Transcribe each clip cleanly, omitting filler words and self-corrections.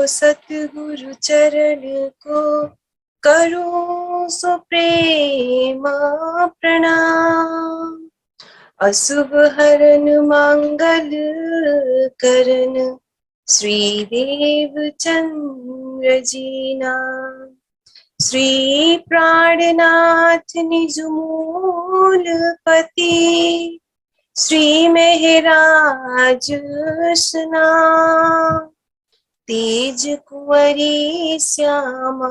सतगुरु चरण को करो सो प्रेम प्रणाम। अशुभ हरन मंगल करन श्रीदेव चंद्र जी नाम। श्री प्राणनाथ निज मूलपति श्री मेहराज स्नाम। तेज कुंवरी श्यामा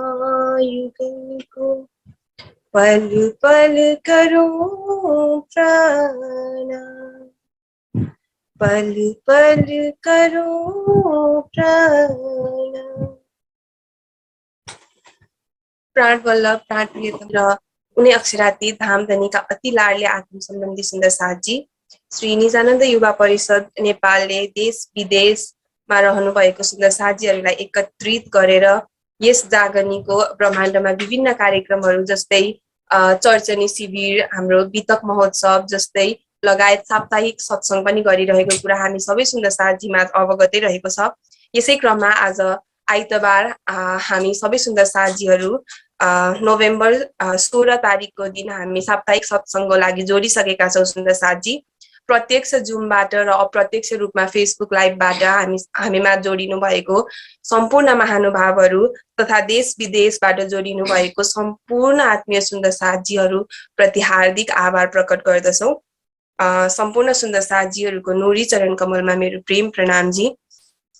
युगल को पल पल करो प्रणाम। पल पल करो प्रणाम। प्राण वल्लभ प्राण प्रियतम र उनी अक्षरातीत धामधनीका अति लाडले आत्म सम्बन्धी सुन्दर साथजी श्री निजानन्द युवा परिषद नेपालले देश विदेशमा रहनु भएको सुन्दर साथजीहरूलाई एकत्रित गरेर यस जागनीको ब्रह्माण्डमा विभिन्न कार्यक्रमहरू जस्तै चर्चनी शिविर, हाम्रो वितक महोत्सव जस्तै लगायत साप्ताहिक सत्संग पनि गरिरहेको कुरा हामी सबै सुन्दर साथजीमा अवगतै रहेको छ। यसै क्रममा आज आइतबार हामी सबै सुन्दर साथजीहरू नोभेम्बर 16 तारिकको दिन हामी साप्ताहिक सत्संगको लागि जोडिसकेका छौँ सुन्दर साथजी। प्रत्यक्ष जुमबाट र अप्रत्यक्ष रूपमा फेसबुक लाइभबाट हामीमा जोडिनु भएको सम्पूर्ण महानुभावहरू तथा देश विदेशबाट जोडिनु भएको सम्पूर्ण आत्मीय सुन्दर साथजीहरू प्रति हार्दिक आभार प्रकट गर्दछौँ। सम्पूर्ण सुन्दर साथजीहरूको नूरी चरण कमलमा मेरो प्रेम प्रणामजी।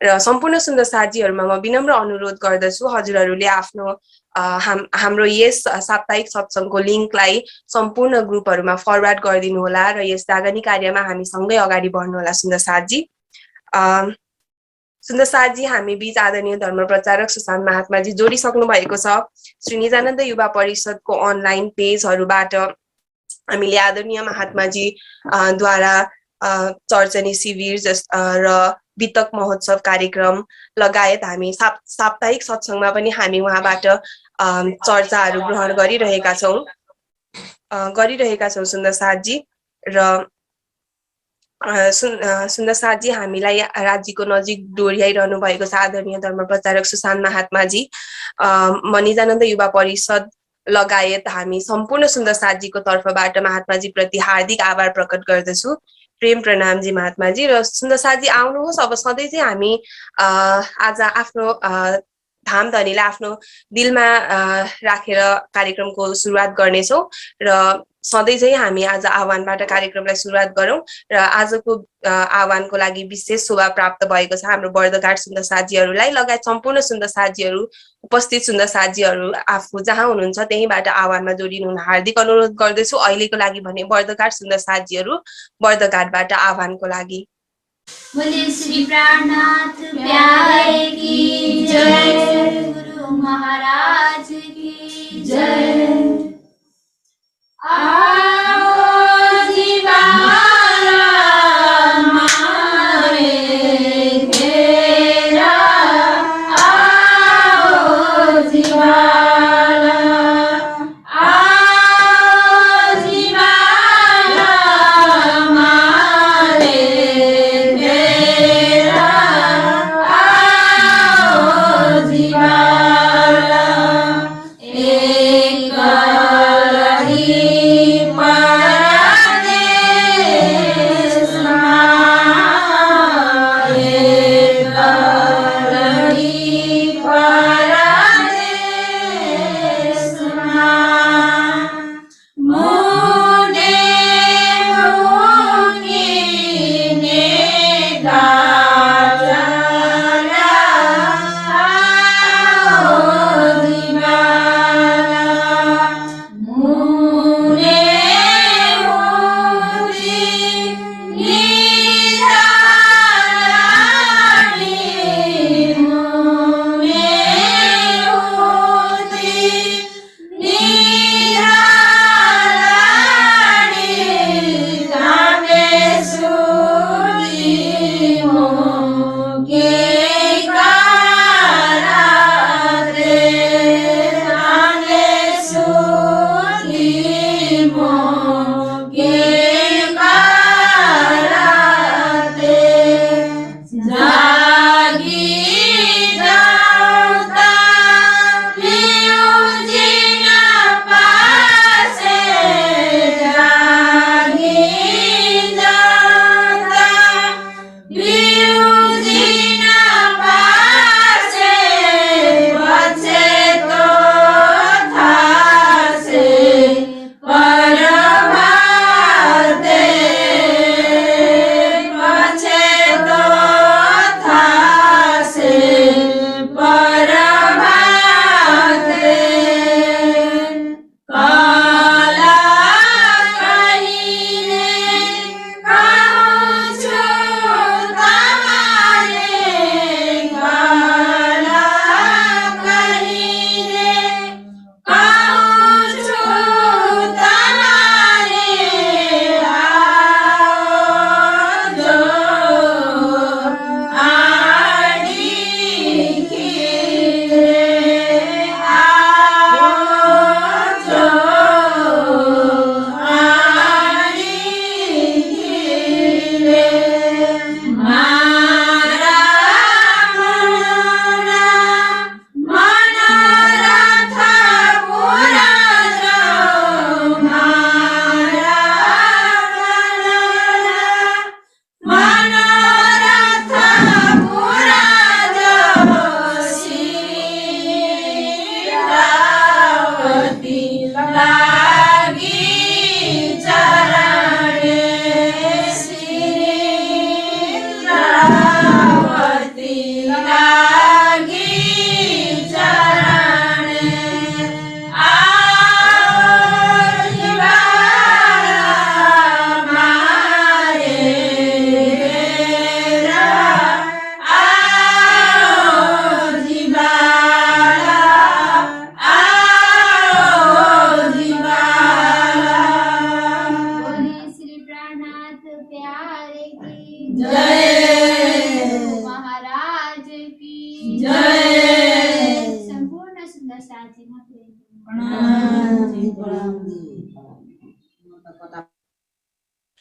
र सम्पूर्ण सुन्दर साथजीहरूमा म विनम्र अनुरोध गर्दछु हजुरहरूले आफ्नो हाम्रो यस साप्ताहिक सत्संगको लिङ्कलाई सम्पूर्ण ग्रुपहरूमा फरवर्ड गरिदिनु होला र यस जागनी कार्यमा हामी सँगै अगाडि बढ्नु होला सुन्दर साथजी। सुन्दर साथजी हामी बीच आदरणीय धर्म प्रचारक सुशान्त महात्माजी जोडिसक्नु भएको छ। श्री निजानन्द युवा परिषदको अनलाइन पेजहरूबाट हामीले आदरणीय महात्माजी द्वारा चर्चनी शिविर र वितक महोत्सव कार्यक्रम लगायत हामी साप्ताहिक सत्संगमा पनि हामी उहाँबाट चर्चाहरू ग्रहण गरिरहेका छौँ सुन्दर साथजी। र सुन्दर साथजी हामीलाई राज्यको नजिक डोर्याइरहनु भएको छ आदरणीय धर्म प्रचारक सुशान्त महात्माजी। म निजानन्द युवा परिषद लगायत हामी सम्पूर्ण सुन्दर साथजीको तर्फबाट महात्माजी प्रति हार्दिक आभार प्रकट गर्दछु। प्रेम प्रणामजी महात्माजी। र सुन्दर साथजी आउनुहोस्, अब सधैँ चाहिँ हामी आज आफ्नो धामधनीलाई आफ्नो दिलमा राखेर कार्यक्रमको सुरुवात गर्नेछौँ र सधैँ चाहिँ हामी आज आह्वानबाट कार्यक्रमलाई सुरुवात गरौँ। र आजको आह्वानको लागि विशेष शोभा प्राप्त भएको छ हाम्रो बर्दघाट सुन्दर साथजीहरूलाई लगायत सम्पूर्ण सुन्दर साथजीहरू, उपस्थित सुन्दर साथजीहरू आफू जहाँ हुनुहुन्छ त्यहीँबाट आह्वानमा जोडिनु हार्दिक अनुरोध गर्दछु। अहिलेको लागि भने बर्दघाट सुन्दर साथजीहरू बर्दघाटबाट आह्वानको लागि। बोले श्री प्राणनाथ प्यारे की जय, गुरु महाराज की जय। आओ जीवाला मारे घेरा, आओ जीवाला, आओ जीवाला मारे घेरा, आओ जीवाला। एक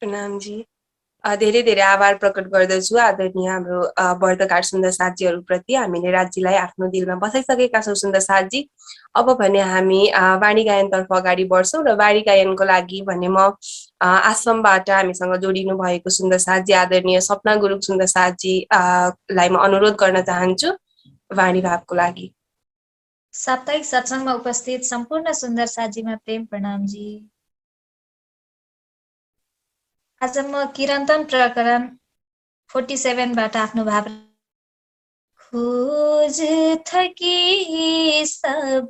प्रणाम जी। धेरै धेरै आभार प्रकट गर्दछु आदरणीय हाम्रो वर्तकार सुन्दर साथीहरूप्रति। हामीले राज्यलाई आफ्नो दिलमा बसाइसकेका छौँ सुन्दर साथजी। अब भने हामी वाणी गायनतर्फ अगाडि बढ्छौँ र वाणी गायनको लागि भने म आसामबाट हामीसँग जोडिनु भएको सुन्दर साथजी आदरणीय सपना गुरुङ सुन्दर साथजी लाई म अनुरोध गर्न चाहन्छु वाणी भावको लागि। साप्ताहिक सत्सङ्गमा उपस्थित सम्पूर्ण सुन्दर साथीमा प्रेम प्रणाम जी। आज म किरन्तन प्रकरण 47बाट आफ्नो भाव। खोज थकी सब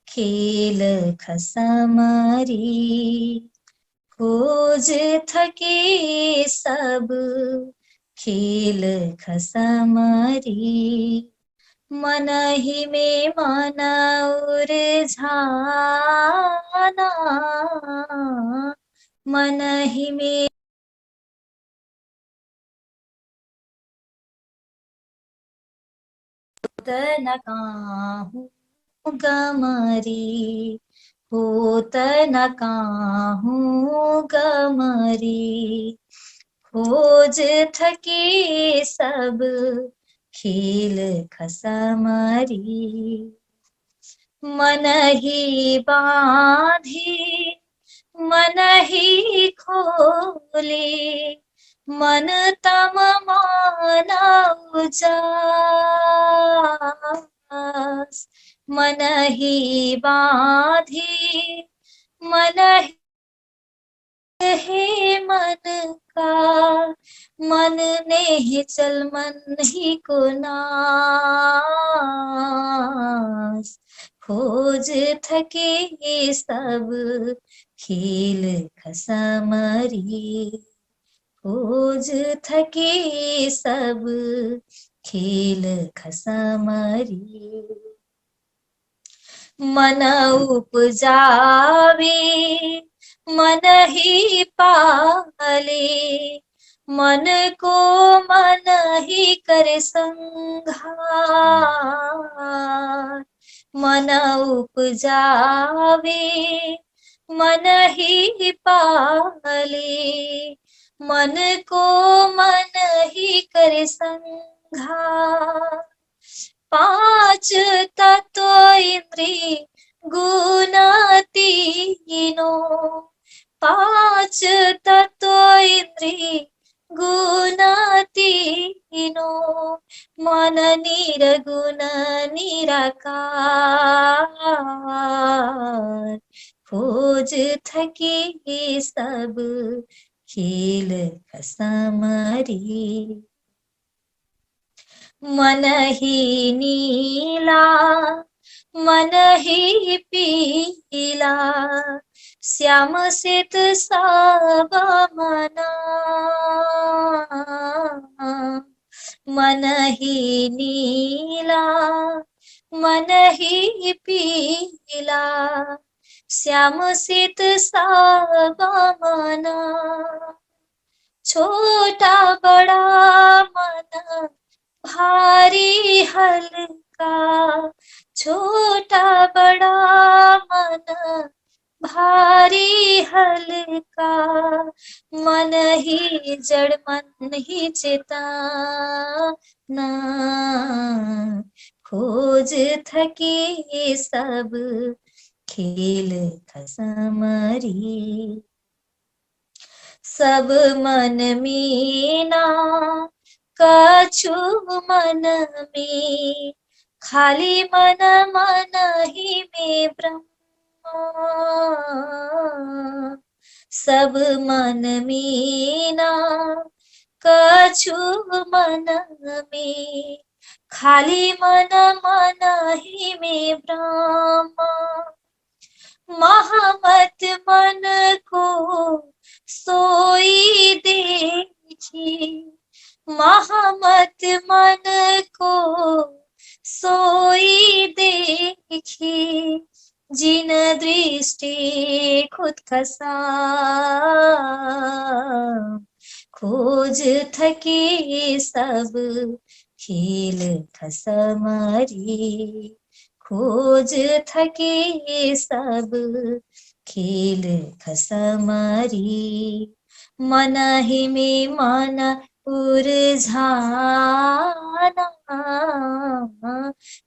खेल खसमरी, खोज थकी सब खेल खसमरी, मन ही में मन उलझाना, मन ही में न काहूँ गमरी, होत न काहूँ गमरी, खोज थके सब खेल खसमरी, मन ही बांधी मन ही खोले, मन तम माना उजास, मन ही बांधी मन है मन का, मन ने चल मन ही को नास, खोज थके सब खेल खसमरी, खोज थके सब खेल खसमरी, मन उपजावे मन ही पाले, मन को मन ही करे संघार, मन उपजावे मन ही पाले, मन को मन ही करे संघार, पांच तत्व इंद्री गुण तीनों, पांच तत्व इंद्री गुण तीनों, मन निर्गुण निराकार, खोज थके सब खेल खसमरी, मन ही नीला मन ही पीला, श्याम सित सब मना, मन ही नीला मन ही पीला, श्याम सित सब मना, छोटा बड़ा मन भारी हल्का, छोटा बड़ा मन भारी हल्का, मन ही जड़ मन ही चेतना, खोज थके सब खेल खसमरी, सब मन मीना कछु मन में, खाली मन मन ही में ब्रह्मा, सब मन मीना कछु मन में, खाली मन मन ही में ब्रह्मा, महामत मन को सोई देखी, महामत मन को सोई देखी, जिन दृष्टि खुद खसा, खोज थके सब खेल खसमरी, खोज थके सब खेल खसमरी मन ही में मन उरझाना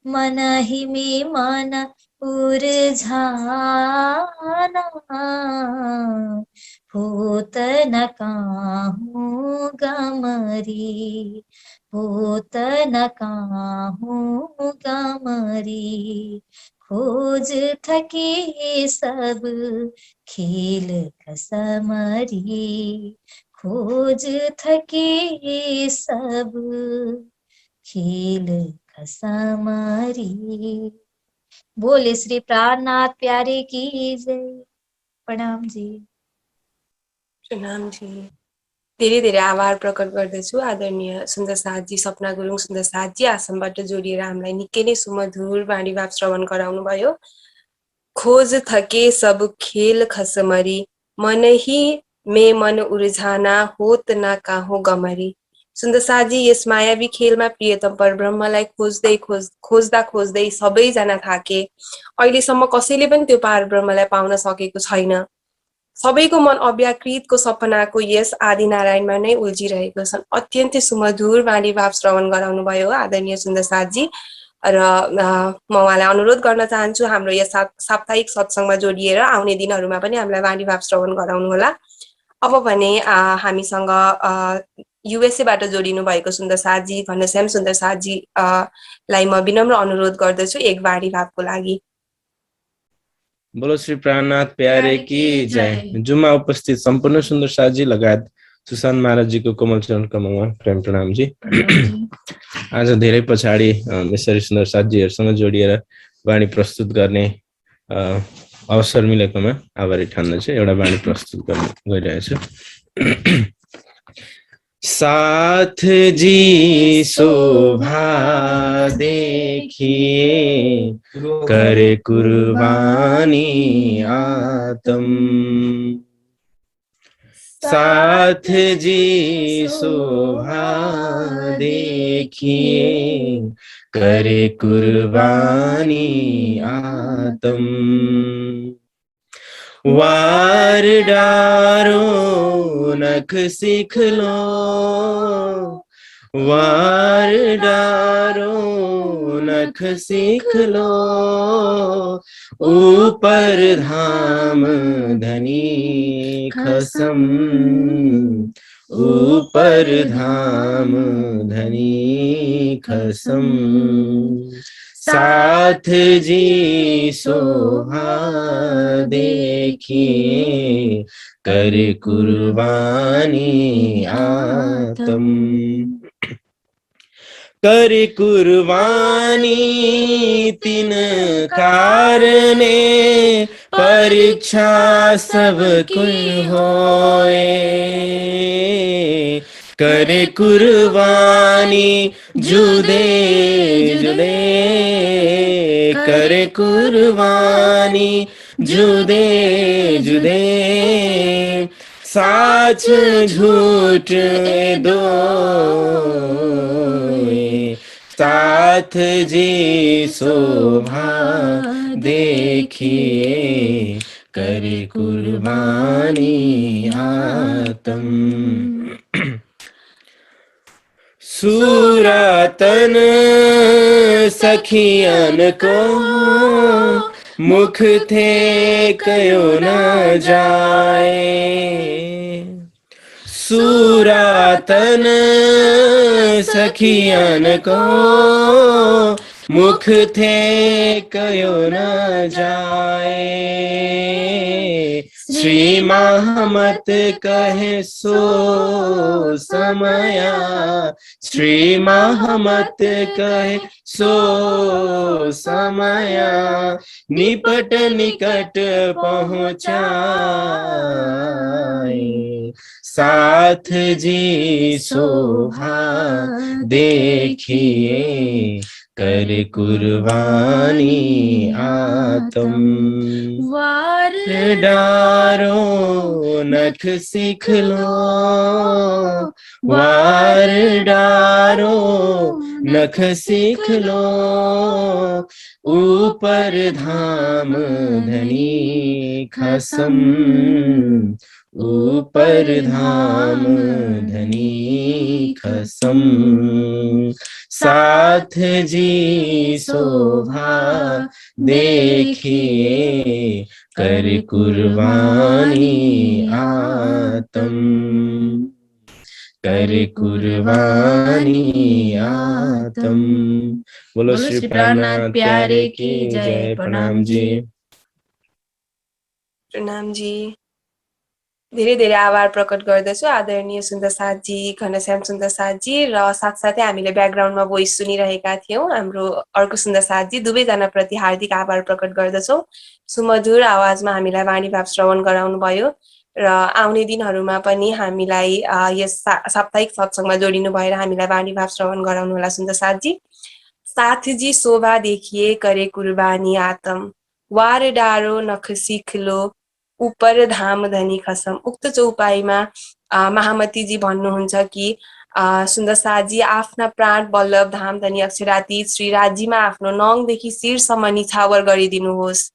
मन ही में मन उरझाना होत न काहूँ गमरी होत न काहूँ गमरी खोज थके सब खेल खसमरी खोज थके सब खेल खसमरी। बोले श्री प्राणनाथ प्यारे की जय। प्रणाम जी। प्रणाम जी। धेरै धेरै आभार प्रकट गर्दछु आदरणीय सुन्दर साथजी, सपना गुरुङ सुन्दर साथजी, आश्रमबाट जोडिएर हामीलाई निकै नै सुमधुर वाणी भाव श्रवण गराउनु भयो। खोज थके सब खेल खसमरी मन ही में मन उर्झाना होत न काहो गमरी। सुन्दर साथजी यस मायावी खेलमा प्रियतम परब्रह्मलाई खोज्दा खोज्दै सबैजना थाके। अहिलेसम्म कसैले पनि त्यो परब्रह्मलाई पाउन सकेको छैन। सबैको मन अव्याकृतको सपनाको यस आदिनारायणमा नै उल्झिरहेको छन्। अत्यन्तै सुमधुर वाणी भाव श्रवण गराउनु भयो आदरणीय सुन्दर साथजी र म उहाँलाई अनुरोध गर्न चाहन्छु हाम्रो यस साप्ताहिक सत्सङ्गमा जोडिएर आउने दिनहरूमा पनि हामीलाई वाणी भाव श्रवण गराउनु होला। अब भने हामीसँग युएसएबाट जोडिनु भएको सुन्दर साथजी घनश्याम सुन्दर साथजी लाई म विनम्र अनुरोध गर्दछु एक वाणी भावको लागि। बोलो श्री प्राणनाथ प्यारे की जय। जुमा उपस्थित सम्पूर्ण सुन्दर साथजी लगायत सुशान्त महाराज जी को कोमल चरण कमलमा प्रेम प्रणाम जी। आज धेरै पछाडि यसरी सुन्दर साथजीहरूसँग जोडिएर वाणी प्रस्तुत गर्ने अवसर मिलेकोमा आभारी ठान्दछु। एउटा वाणी प्रस्तुत गर्न गइरहेछु। साथ जी शोभा देखिए करे कुर्बानी आत्म। साथ जी शोभा देखिए करे कुर्बानी आत्म। वार डारो नख सीख लो वार डारो नख सीख लो ऊपर धाम धनी खसम ऊपर धाम धनी खसम। साथ जी शोभा देखिए कर कुर्बानी आत्म। कर कुर्बानी तीन कारणे परीक्षा सब कोई होए। करे कुर्बानी जुदे जुदे करे कुर्बानी जुदे जुदे साच झूठ दो साथ जी शोभा देखिए करे कुर्बानी आत्म। सूरतन सखियन को मुख थे कयो न जाए। सूरतन सखियन को मुख थे कयो न जाए। श्री महमत कहे सो समया श्री महमत कहे सो समया निपट निकट पहुँचाए। साथ जी शोभा देखिए कर कुर्बानी आत्म। वार डारो नख सीख लो वार डारो नख सीख लो ऊपर धाम धनी खसम, ऊपर धाम धनी खसम। साथ जी शोभा देखिए कर कुर्बानी आतम, कर कुर्बानी आतम। बोलो श्री प्राणनाथ प्यारे की जय। प्रणाम जी। प्रणाम जी। धेरै धेरै आभार प्रकट गर्दछु आदरणीय सुन्दर साथजी, घनश्याम सुन्दर साथजी र साथसाथै हामीले ब्याकग्राउन्डमा भोइस सुनिरहेका थियौँ हाम्रो अर्को सुन्दर साथजी, दुवैजना प्रति हार्दिक आभार प्रकट गर्दछौँ। सुमधुर आवाजमा हामीलाई वाणी भाव श्रवण गराउनु भयो र आउने दिनहरूमा पनि हामीलाई यस साप्ताहिक सत्सङ्गमा जोडिनु भएर हामीलाई वाणी भाव श्रवण गराउनु होला सुन्दर साथजी। साथजी शोभा देखिए करे कुर्बानी आतम, वार डारो नख सिखलो उपर धाम धनी खसम। उक्त चौपाईमा महामतीजी भन्नुहुन्छ कि सुन्दर साथजी आफ्ना प्राण बल्लभ धाम धनी अक्षरातीत श्री राज्यमा आफ्नो नङदेखि शिरसम्म निछावर गरिदिनुहोस्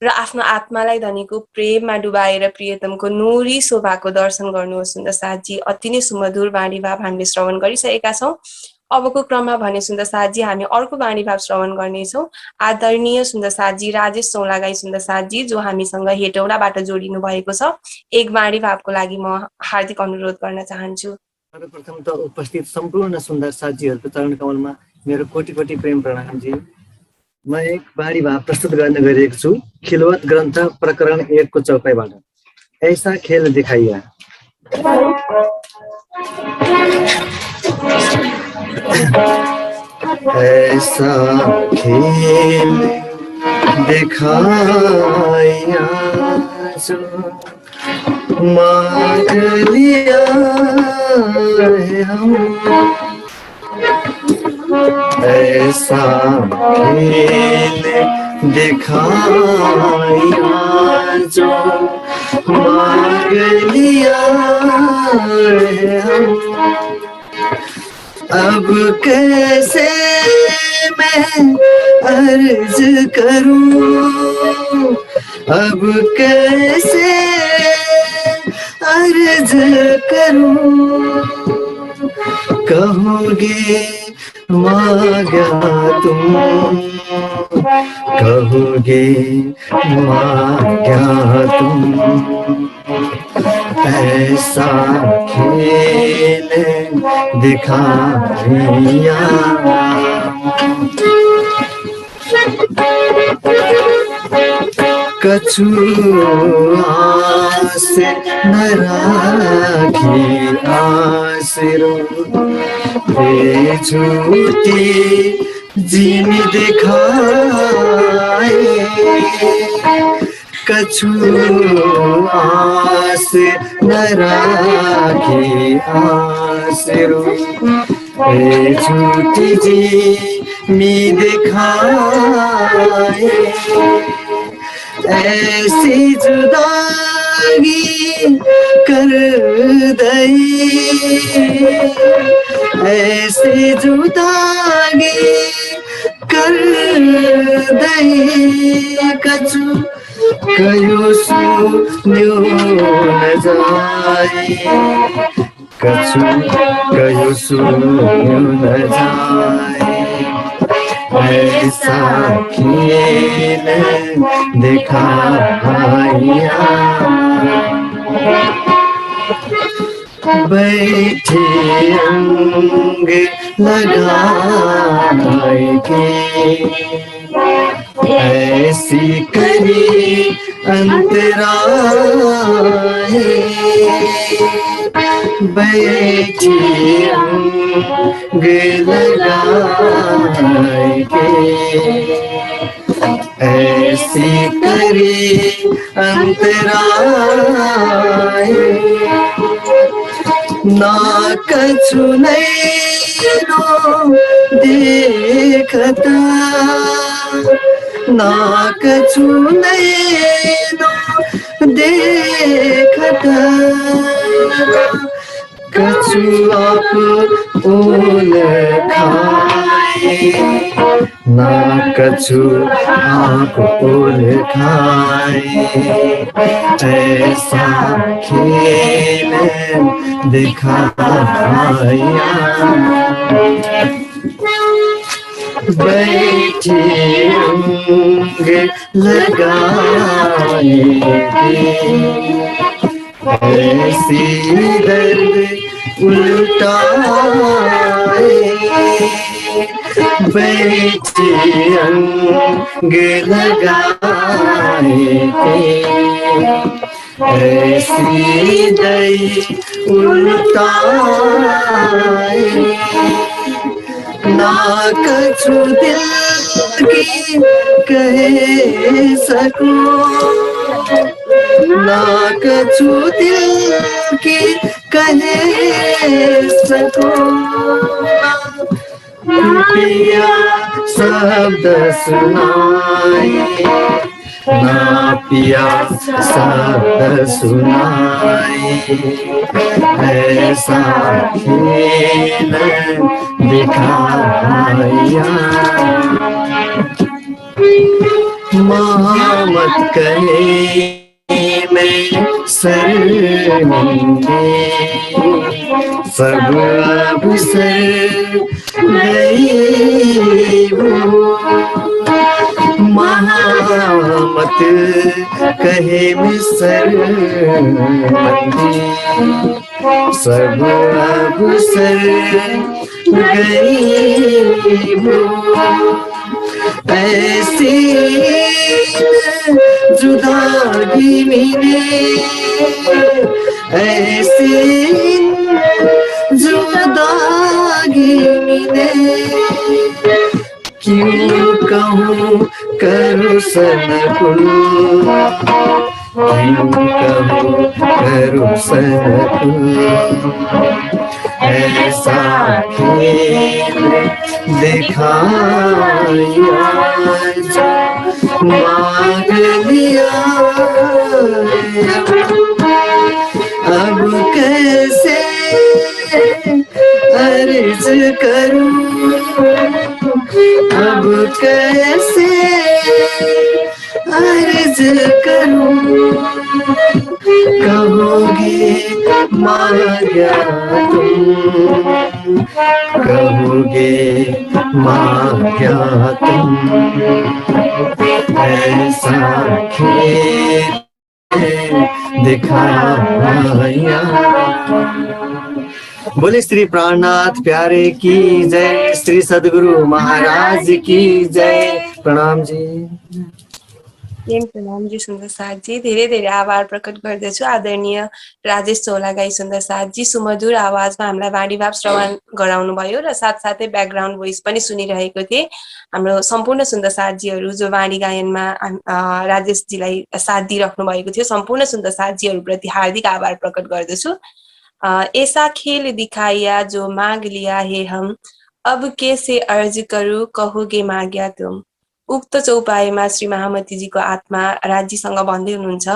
र आफ्नो आत्मालाई धनीको प्रेममा डुबाएर प्रियतमको नुरी शोभाको दर्शन गर्नुहोस्। सुन्दर साथजी अति नै सुमधुर वाणी भाव हामीले श्रवण गरिसकेका छौँ। अबको क्रममा भने सुन्दर साथजी हामी अर्को वाणी भाव श्रवण गर्नेछौँ। आदरणीय सुन्दर साथजी राजेश चौलागाई सुन्दर साथजी जो हामीसँग हेटौडाबाट जोडिनु भएको छ, एक वाणी भावको लागि म हार्दिक अनुरोध गर्न चाहन्छु। सर्वप्रथम त उपस्थित सम्पूर्ण सुन्दर साथीहरूको चरण कमलमा मेरो कोटि कोटि प्रेम प्रणाम जी। म एक वाणी भाव प्रस्तुत गर्न गएको छु खिलवत ग्रन्थ प्रकरण 1 को चौपाईबाट। ऐसा खेल दिखाइया। ऐसा खेल दिखाया जो मांग लिया है हम, ऐसा खेल दिखाया जो मांग लिया है हम। अब कैसे मैं अर्ज करूं, अब कैसे अर्ज करूं, कहोगे मांगा तुम, कहोगे मांगा तुम। ऐसा खेल दिखाया कछु आस न राखी आसरो रे झूठी जीनी दिखाए, कछु आस न राखी आसरो रे झूठी जीनी दिखाए। ऐसी जुदाई कर दई, ऐसी जुदाई कर दई, कछु कयो सुन्यो न जाए, कछु कयो सुन्यो न जाए। ऐसा खेल दिखाया बैठे अंग लगाए के, ऐसी करी अंतराए। बैठे अंग लगाए के, ऐसी करी अंतराए। ना कछु नैनो देखता, ना कछु नैनो देखता, कछु आप ओल खाए ना कछु आँख ओल खाए ऐसा खेल दिखाया बैठे रंग लगाए ऐसी दर्द उल्टाए बैठे रंग लगाए ऐसी दर्द उल्टाए ना कछु दिल की कह सकूं ना कछु दिल की कह सकूं पिया शब्द सुनाए ना पिया शब्द सुनाए ऐसा खेल दिखाया मोहम्मद कहे मैं शर्मिंदे सब अब सर गई वो महामत कहे मैं शर्मिंदे सब अब सर गई वो ऐसी जुदाई मिले ऐसी जुदाई मिले क्यों कहूँ करो सनकुल क्यों कहूँ करो सनकुल ऐसा खेल दिखाया मांग लिया अब कैसे अर्ज करूं अब कैसे अर्ज करूं कहोगे मांगा तुम कहोगे मांगा तुम ऐसा खेल दिखाया। बोले श्री प्राणनाथ प्यारे की जय, श्री सद्गुरु महाराज की जय। प्रणाम जी। प्रेम प्रणामजी सुन्दर साथजी, धेरै धेरै आभार प्रकट गर्दछु आदरणीय राजेश चौलागाई सुन्दर साथजी। सुमधुर आवाजमा हामीलाई वाणी भाव श्रवण गराउनु भयो र साथसाथै ब्याकग्राउन्ड भोइस पनि सुनिरहेको थिए। हाम्रो सम्पूर्ण सुन्दर साथजीहरू जो वाणी गायनमा राजेशजीलाई साथ दिइराख्नु भएको थियो, सम्पूर्ण सुन्दर साथजीहरूप्रति हार्दिक आभार प्रकट गर्दछु। ऐसा खेल दिखाया जो माग लिया है हम, अब कैसे अर्ज करूं कहोगे माग्या तुम। उक्त चौपाईमा श्री महामतीजीको आत्मा राजीसँग भन्दै हुनुहुन्छ,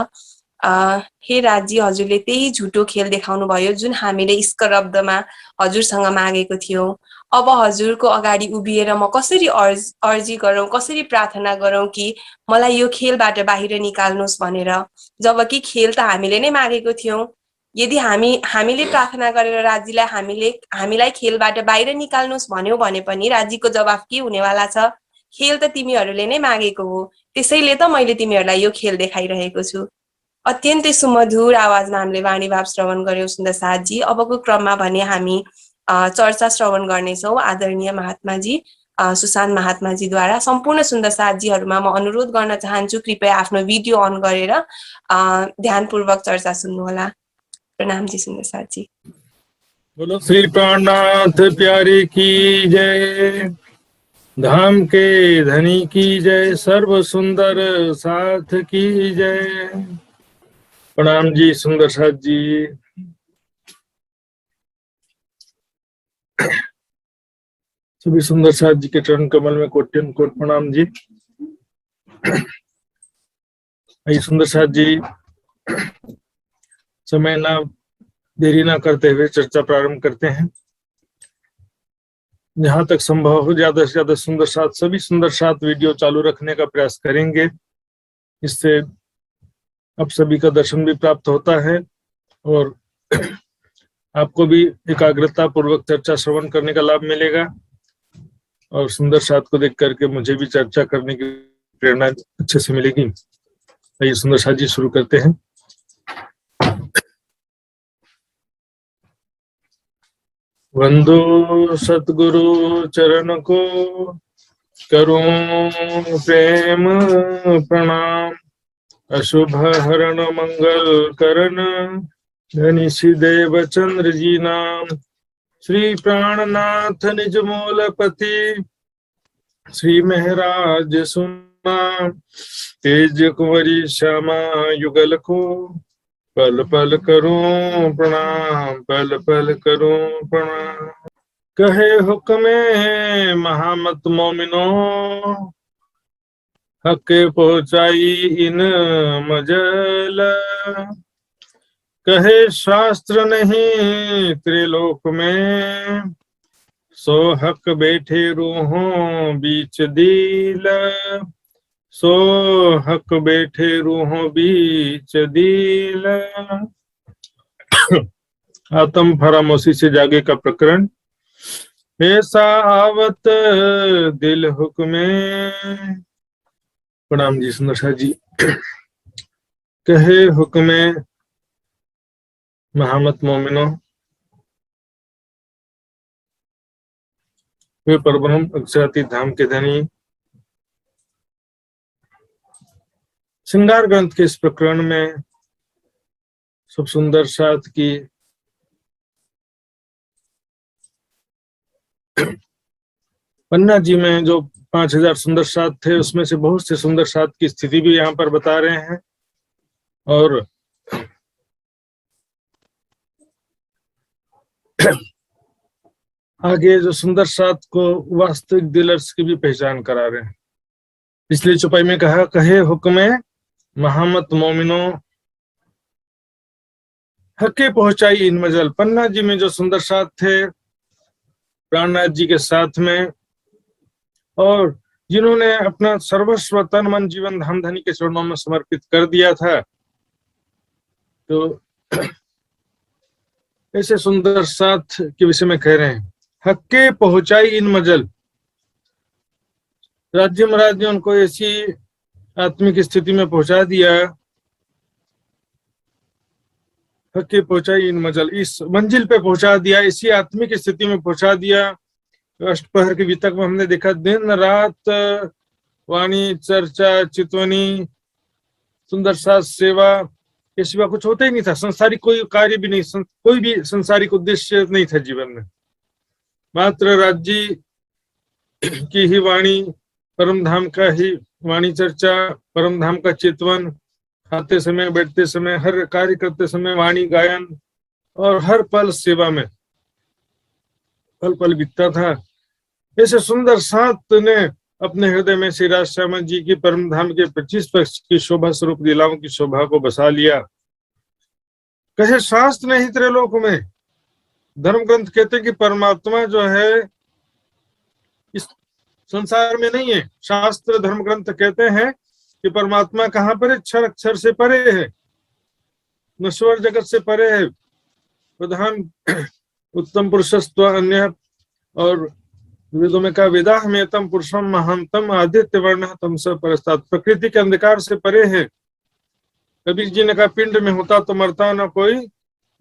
हे राजी, हजुरले त्यही झुटो खेल देखाउनु भयो जुन हामीले स्करब्दमा हजुरसँग मागेको थियौं। अब हजुरको अगाडि उभिएर म कसरी अर्जी गरौं, कसरी प्रार्थना गरौं कि मलाई यो खेलबाट बाहिर निकाल्नुहोस् भनेर, जबकि खेल त हामीले नै मागेको थियौं। यदि हामीले प्रार्थना गरेर राजीलाई हामीलाई खेलबाट बाहिर निकाल्नुहोस् भन्यौ भने पनि राजीको जवाफ के हुनेवाला छ? खेल त तिमीहरूले नै मागेको हो, त्यसैले त मैले तिमीहरूलाई यो खेल देखाइरहेको छु। अत्यन्तै सुमधुर आवाजमा हामीले वाणी भाव श्रवण गर्यौं सुन्दर साथजी। अबको क्रममा भने हामी चर्चा श्रवण गर्नेछौँ आदरणीय महात्माजी सुशान्त महात्माजीद्वारा। सम्पूर्ण सुन्दर साथजीहरूमा म अनुरोध गर्न चाहन्छु, कृपया आफ्नो भिडियो अन गरेर ध्यानपूर्वक चर्चा सुन्नुहोला। प्रणामजी सुन्दर साथजी। बोलो श्री प्राणनाथ प्यारे की जय, धाम के धनी की जय, सर्व सुंदर साथ की जय। प्रणाम जी सुंदर साथ जी। सभी सुंदर साथ जी के चरण कमल में कोट्यन कोट प्रणाम जी। सुंदर साथ जी, समय ना देरी ना करते हुए चर्चा प्रारंभ करते हैं। जहां तक संभव हो ज्यादा से ज्यादा सुंदर साथ, सभी सुंदर साथ वीडियो चालू रखने का प्रयास करेंगे। इससे आप सभी का दर्शन भी प्राप्त होता है और आपको भी एकाग्रता पूर्वक चर्चा श्रवण करने का लाभ मिलेगा और सुंदर साथ को देख करके मुझे भी चर्चा करने की प्रेरणा अच्छे से मिलेगी। आइए सुंदर साथ जी शुरू करते हैं। वंदो सतगुरु चरण को, करूं प्रेम प्रणाम। अशुभ हरण मंगल करण, धनिषि देव चंद्र जी नाम। श्री प्राणनाथ निज मूलपति, श्री महराज सुना। तेज कुंवरी श्यामा युगल को, पल पल करूं प्रणाम, पल पल करूं प्रणाम। कहे हुक्मे महामत मोमिनो, हक पहुंचाई इन मजल। कहे शास्त्र नहीं त्रिलोक में, सो हक बैठे रूहों बीच दील। सो हक बैठे रूहों बीच दील। आत्म फरामोशी से जागे का प्रकरण। ऐसा आवत दिल हुक्मे। प्रणाम जी सुंदर साथ जी। कहे हुक्मे महामत मोमिनो, वे परब्रह्म अक्षरातीत धाम के धनी। श्रृंगार ग्रंथ के इस प्रकरण में सब सुंदर साथ की पन्ना जी में जो 5000 सुंदर साथ थे, उसमें से बहुत से सुंदर साथ की स्थिति भी यहाँ पर बता रहे हैं और आगे जो सुंदर साथ को वास्तविक डीलर्स की भी पहचान करा रहे हैं। इसलिए चौपाई में कहा, कहे हुक्मे महामत मोमिनो, हके पहुंचाई इन मजल। पन्ना जी में जो सुंदर साथ थे प्राणनाथ जी के साथ में, और जिन्होंने अपना सर्वस्व तन मन जीवन धाम धनी के चरणों में समर्पित कर दिया था, तो ऐसे सुंदर साथ के विषय में कह रहे हैं, हक्के पहुंचाई इन मजल। राज्य महाराज ने उनको ऐसी आत्मिक स्थिति में पहुंचा दिया, हक्के पहुंचाई इन मजल, इस मंजिल पे पहुंचा दिया, इसी आत्मिक स्थिति में पहुंचा दिया। अष्टपहर के वितक में हमने देखा, दिन रात वाणी चर्चा चितवनी सुंदर साथ सेवा के सिवा कुछ होता ही नहीं था। संसारिक कोई कार्य भी नहीं, कोई भी संसारिक उद्देश्य नहीं था जीवन में। मात्र राज्य की ही वाणी, परम धाम का ही वाणी चर्चा, परम धाम का चितवन, खाते समय बैठते समय हर कार्य करते समय वाणी गायन और हर पल सेवा में पल पल बीतता था। ऐसे सुंदर साथ ने अपने हृदय में श्री राज श्यामल जी की परम धाम के 25 पक्ष की शोभा स्वरूप लीलाओं की शोभा को बसा लिया। कहे शास्त्र नहीं त्रिलोक में, धर्म ग्रंथ कहते हैं कि परमात्मा जो है इस संसार में नहीं है। शास्त्र धर्म ग्रंथ कहते हैं कि परमात्मा कहाँ पर है, क्षर अक्षर से परे है, नश्वर जगत से परे है। प्रधान उत्तम पुरुषस्त्व अन्य, और वेदों में कहा, वेदा में तम पुरुषम महानतम आदित्य वर्ण तम स परस्तात्। प्रकृति के अंधकार से परे है। कबीर जी ने कहा, पिंड में होता तो मरता न कोई,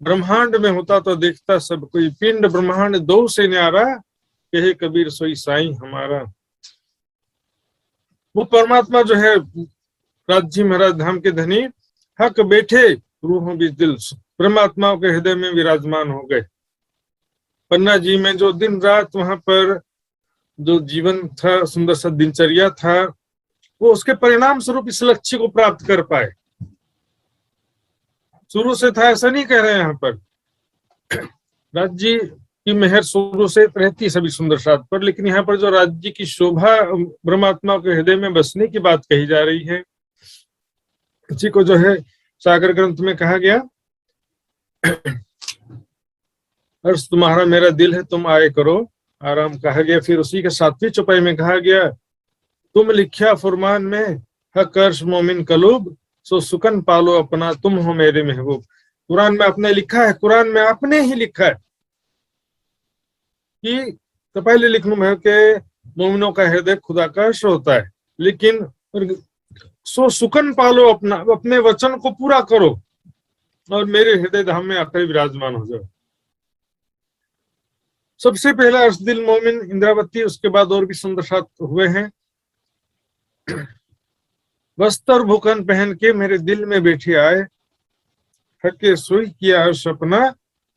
ब्रह्मांड में होता तो देखता सब कोई। पिंड ब्रह्मांड दो से न्यारा, कहे कबीर सोई साईं हमारा। वो परमात्मा जो है राज्य महाराज धाम के धनी, हक बैठे रूहों बीच दिल, परमात्माओं के हृदय में विराजमान हो गए। पन्ना जी में जो दिन रात वहां पर जो जीवन था, सुंदर सा दिनचर्या था, वो उसके परिणाम स्वरूप इस लक्ष्य को प्राप्त कर पाए। शुरू से था ऐसा नहीं कह रहे हैं यहाँ पर। राज्य की मेहर शुरू से रहती सभी सुंदर साथ पर, लेकिन यहाँ पर जो राज्य की शोभा परमात्मा के हृदय में बसने की बात कही जा रही है, इसी को जो है सागर ग्रंथ में कहा गया, अर्श तुम्हारा मेरा दिल है तुम आए करो, आराम कहा गया। फिर उसी के 7वीं चौपाई में कहा गया, तुम लिख्या फुरमान में हक अर्श मोमिन कलूब, सो सुकन पालो अपना, तुम हो मेरे महबूब। कुरान में आपने लिखा है, कुरान में आपने ही लिखा है कि तो पहले लिख लूं मैं कि मोमिनों का हृदय खुदा का अर्श होता है, लेकिन सो सुकन पालो अपना, अपने वचन को पूरा करो और मेरे हृदय धाम में आकर विराजमान हो जाओ। सबसे पहला अर्श दिल मोमिन इंद्रावती, उसके बाद और भी सुंदर सात हुए हैं। वस्त्र भूखन पहन के मेरे दिल में बैठे आए, थके सुई किया अर्श अपना,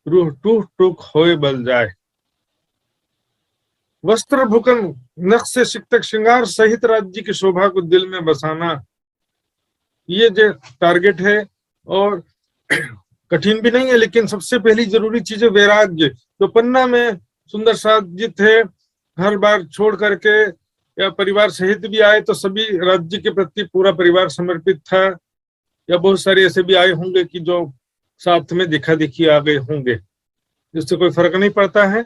रूह टूक टूक होए बल जाए। वस्त्र भूखन नक्श से शिक्तक श्रृंगार सहित राज्य की शोभा को दिल में बसाना, ये जो टारगेट है। और कठिन भी नहीं है, लेकिन सबसे पहली जरूरी चीज है वैराग्य। तो पन्ना में सुंदर साथ जी थे, हर बार छोड़ करके या परिवार सहित भी आए तो सभी राज्य के प्रति पूरा परिवार समर्पित था, या बहुत सारे ऐसे भी आए होंगे कि जो साथ में देखा देखी आ गए होंगे, जिससे कोई फर्क नहीं पड़ता है।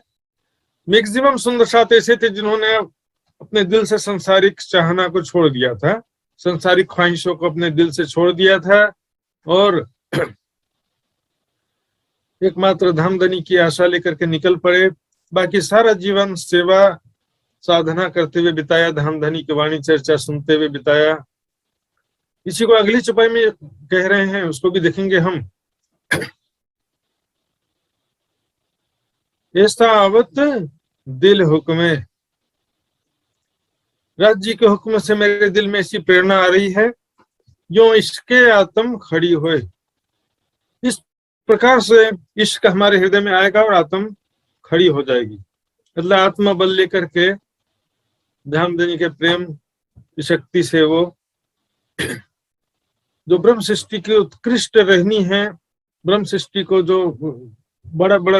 मैक्सिमम सुंदर साथ ऐसे थे जिन्होंने अपने दिल से संसारिक चाहना को छोड़ दिया था, संसारिक ख्वाहिशों को अपने दिल से छोड़ दिया था और एकमात्र धामधनी की आशा लेकर के निकल पड़े। बाकी सारा जीवन सेवा साधना करते हुए बिताया, धामधनी की वाणी चर्चा सुनते हुए बिताया। इसी को अगली चौपाई में कह रहे हैं, उसको भी देखेंगे हम। ऐसा आवत दिल हुक्म, राज्य के हुक्म से मेरे दिल में ऐसी प्रेरणा आ रही है, यो इसके आत्म खड़ी होए। इस प्रकार से इश्क हमारे हृदय में आएगा और आत्म खड़ी हो जाएगी, मतलब आत्मा बल लेकर के धामधनी के प्रेम की शक्ति से वो जो ब्रह्म सृष्टि की उत्कृष्ट रहनी है, ब्रह्म सृष्टि को जो बड़ा बड़ा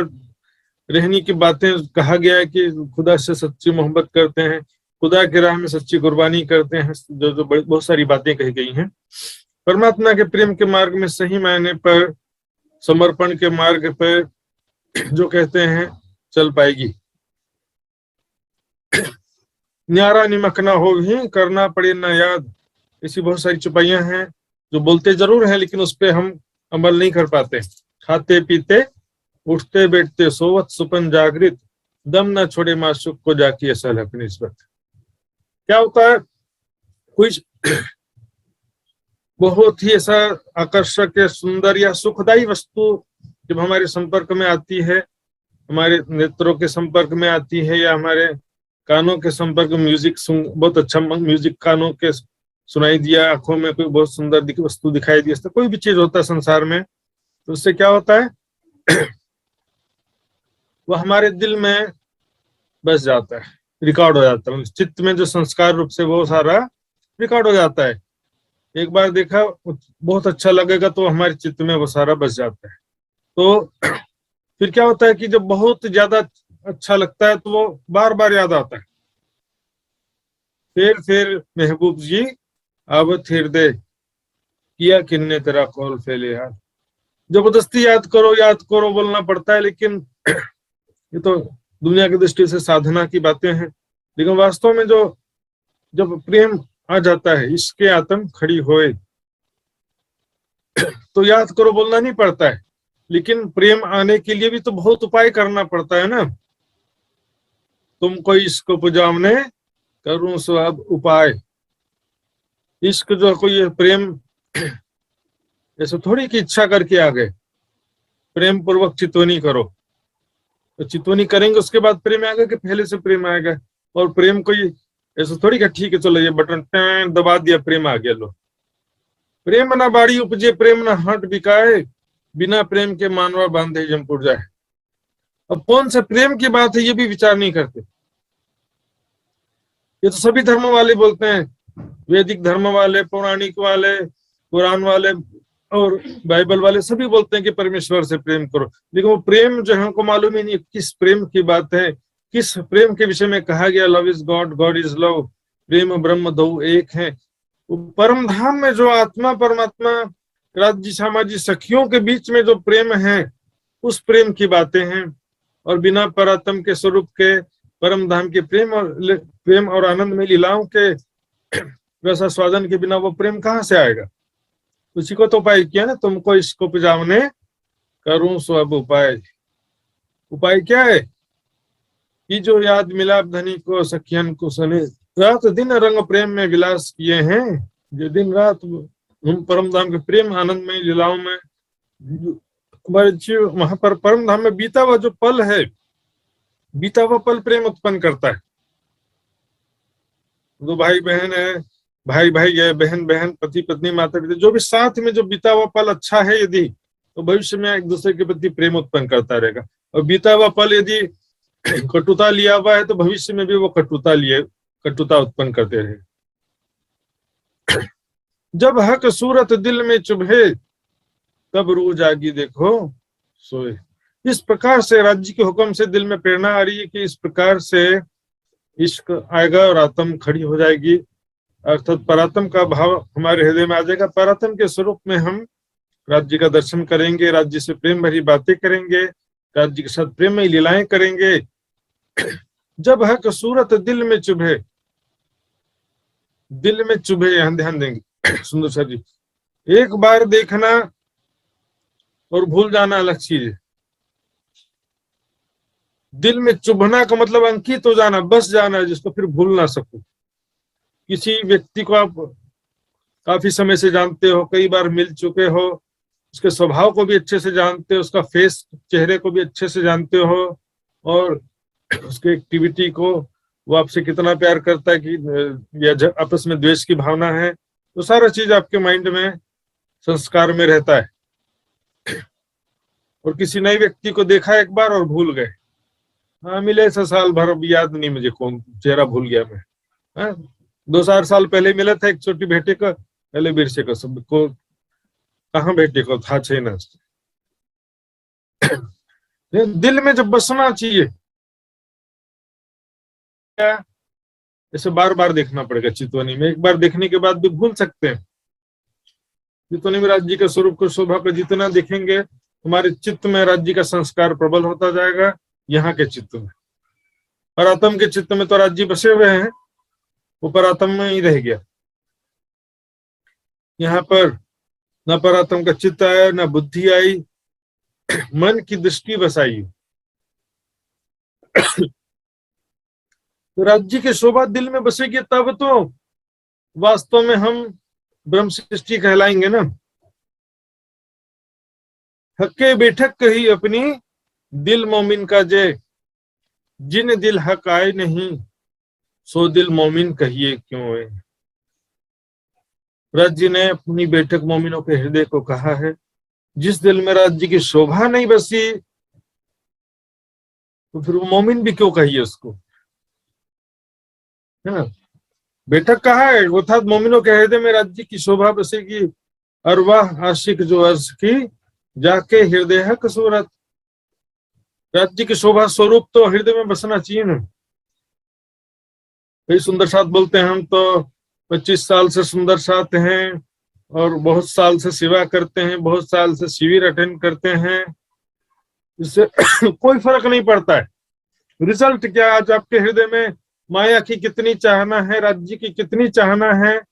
रहनी की बातें कहा गया है कि खुदा से सच्ची मोहब्बत करते हैं, खुदा के राह में सच्ची कुर्बानी करते हैं, जो बहुत सारी बातें कही गई हैं। परमात्मा के प्रेम के मार्ग में सही मायने पर, समर्पण के मार्ग पर जो कहते हैं चल पाएगी। न्यारा निमक ना हो भी करना पड़े ना याद, ऐसी बहुत सारी चौपाइयां हैं जो बोलते जरूर हैं लेकिन उस पर हम अमल नहीं कर पाते। खाते पीते उठते बैठते सोवत सुपन जागृत, दम ना छोड़े माशुक को जाकी असल हक निस्बत। क्या होता है, कुछ बहुत ही ऐसा आकर्षक या सुंदर या सुखदायी वस्तु जब हमारे संपर्क में आती है, हमारे नेत्रों के संपर्क में आती है या हमारे कानों के संपर्क में, म्यूजिक बहुत अच्छा म्यूजिक कानों के सुनाई दिया, आंखों में कोई बहुत सुंदर वस्तु दिखाई दी, कोई भी चीज होता है संसार में, तो उससे क्या होता है वो हमारे दिल में बस जाता है, रिकॉर्ड हो जाता है, चित्त में जो संस्कार रूप से वो सारा रिकॉर्ड हो जाता है। एक बार देखा बहुत अच्छा लगेगा तो हमारे चित्त में वो सारा बस जाता है। तो फिर क्या होता है कि जब बहुत ज्यादा अच्छा लगता है तो वो बार बार याद आता है। फिर महबूब जी आवत हृदय किया किन्ने तेरा कौल फैले याद। जबरदस्ती याद करो बोलना पड़ता है, लेकिन ये तो दुनिया की दृष्टि से साधना की बातें हैं, लेकिन वास्तव में जो जब प्रेम आ जाता है, इसके आत्म खड़ी होए, तो याद करो बोलना नहीं पड़ता है, लेकिन प्रेम आने के लिए भी तो बहुत उपाय करना पड़ता है ना। तुमको इश्क पुजावने करूं सब उपाय। इश्क जो कोई प्रेम ऐसे थोड़ी की इच्छा करके आ गए, प्रेम पूर्वक चितवनी करो, तो चितवनी करेंगे उसके बाद प्रेम आएगा कि पहले से प्रेम आएगा। और प्रेम कोई ऐसा थोड़ी का ठीक है चलो ये बटन टैन दबा दिया प्रेम आ गया, लो। प्रेम ना बाड़ी उपजे प्रेम ना हट बिकाए, बिना प्रेम के मानवा बांधे जमपुर जाए। अब कौन सा प्रेम की बात है ये भी विचार नहीं करते। ये तो सभी धर्म वाले बोलते हैं, वैदिक धर्म वाले, पौराणिक वाले, कुरान वाले और बाइबल वाले सभी बोलते हैं कि परमेश्वर से प्रेम करो, लेकिन वो प्रेम जो है हमको मालूम ही नहीं किस प्रेम की बात है, किस प्रेम के विषय में कहा गया love is God, God is love, प्रेम ब्रह्म दो एक है। परम धाम में जो आत्मा परमात्मा राज्य सामाजिक सखियों के बीच में जो प्रेम है, उस प्रेम की बातें हैं। और बिना परात्म के स्वरूप के परम धाम के प्रेम और आनंद में लीलाओं के रसा स्वादन के बिना वो प्रेम कहाँ से आएगा? उसी को तो उपाय किया ना, तुमको इसको पिजामने करूं सो अब उपाय। उपाय क्या है कि जो याद मिलाप धनी को सखियन को सने, रात दिन रंग प्रेम में विलास किए हैं। जो दिन रात हम परम धाम के प्रेम आनंद में लीलाओं में वहां पर परम धाम में बीता हुआ जो पल है, बीता हुआ पल प्रेम उत्पन्न करता है। दो भाई बहन है, भाई भाई है, बहन बहन, पति पत्नी, माता पिता, जो भी साथ में जो बीता हुआ पल अच्छा है यदि, तो भविष्य में एक दूसरे के प्रति प्रेम उत्पन्न करता रहेगा। और बीता हुआ पल यदि कटुता लिया हुआ है तो भविष्य में भी वो कटुता उत्पन्न करते रहे। जब हक सूरत दिल में चुभे, तब रूह जागी देखो सोए। इस प्रकार से राज्य के हुक्म से दिल में प्रेरणा आ रही है कि इस प्रकार से इश्क आएगा और आत्म खड़ी हो जाएगी, अर्थात परात्म का भाव हमारे हृदय में आ जाएगा। परात्म के स्वरूप में हम राज्य का दर्शन करेंगे, राज्य से प्रेम भरी बातें करेंगे, राज्य के साथ प्रेम में लीलाएं करेंगे। जब हक सूरत दिल में चुभे, दिल में चुभे, यहां ध्यान देंगे सुंदर सा जी। एक बार देखना और भूल जाना अलग चीज है। दिल में चुभना का मतलब अंकित हो जाना, बस जाना, जिसको फिर भूल ना सको। किसी व्यक्ति को आप काफी समय से जानते हो, कई बार मिल चुके हो, उसके स्वभाव को भी अच्छे से जानते हो, उसका फेस चेहरे को भी अच्छे से जानते हो, और उसके एक्टिविटी को, वो आपसे कितना प्यार करता है कि या आपस में द्वेष की भावना है, तो सारा चीज आपके माइंड में संस्कार में रहता है। और किसी नए व्यक्ति को देखा एक बार और भूल गए, हाँ मिले ऐसा साल भर, अब याद नहीं मुझे कौन, चेहरा भूल गया मैं। हाँ 2-4 साल पहले मिला था एक छोटी बेटे का, पहले बिरसे को सबको, कहाँ बेटे को था छेना। दिल में जब बसना चाहिए, इसे बार बार देखना पड़ेगा। चितवनी में एक बार देखने के बाद भी भूल सकते हैं। चितवनी में राज्य के स्वरूप को, शोभा को जितना देखेंगे, हमारे चित्त में राज्य का संस्कार प्रबल होता जाएगा। यहाँ के चित्त में, परात्म के चित्त में तो राज्य बसे हुए हैं, वो परात्म में ही रह गया। यहाँ पर न परात्म का चित्त आया, न बुद्धि आई, मन की दृष्टि बसाई। तो राज्य की शोभा दिल में बसेगी, तब तो वास्तव में हम ब्रह्म सृष्टि कहलाएंगे ना। हक्के बैठक कही अपनी, दिल मोमिन का जय, जिन दिल हक आए नहीं, सो दिल मोमिन कहिए क्यों है। राज्य ने अपनी बैठक मोमिनों के हृदय को कहा है। जिस दिल में राज्य की शोभा नहीं बसी, तो फिर वो मोमिन भी क्यों कहिए उसको, है ना। बैठक कहा है, अर्थात मोमिनों के हृदय में राज्य की शोभा बसेगी। और वह आशिक जो अर्ज की, जाके हृदय हक सूरत। राज्य की शोभा स्वरूप तो हृदय में बसना चाहिए ना। कई सुंदर साथ बोलते हैं, हम तो 25 साल से सुंदर साथ हैं और बहुत साल से सेवा करते हैं, बहुत साल से शिविर अटेंड करते हैं, इससे कोई फर्क नहीं पड़ता है। रिजल्ट क्या, आज आपके हृदय में माया की कितनी चाहना है, राज्य की कितनी चाहना है,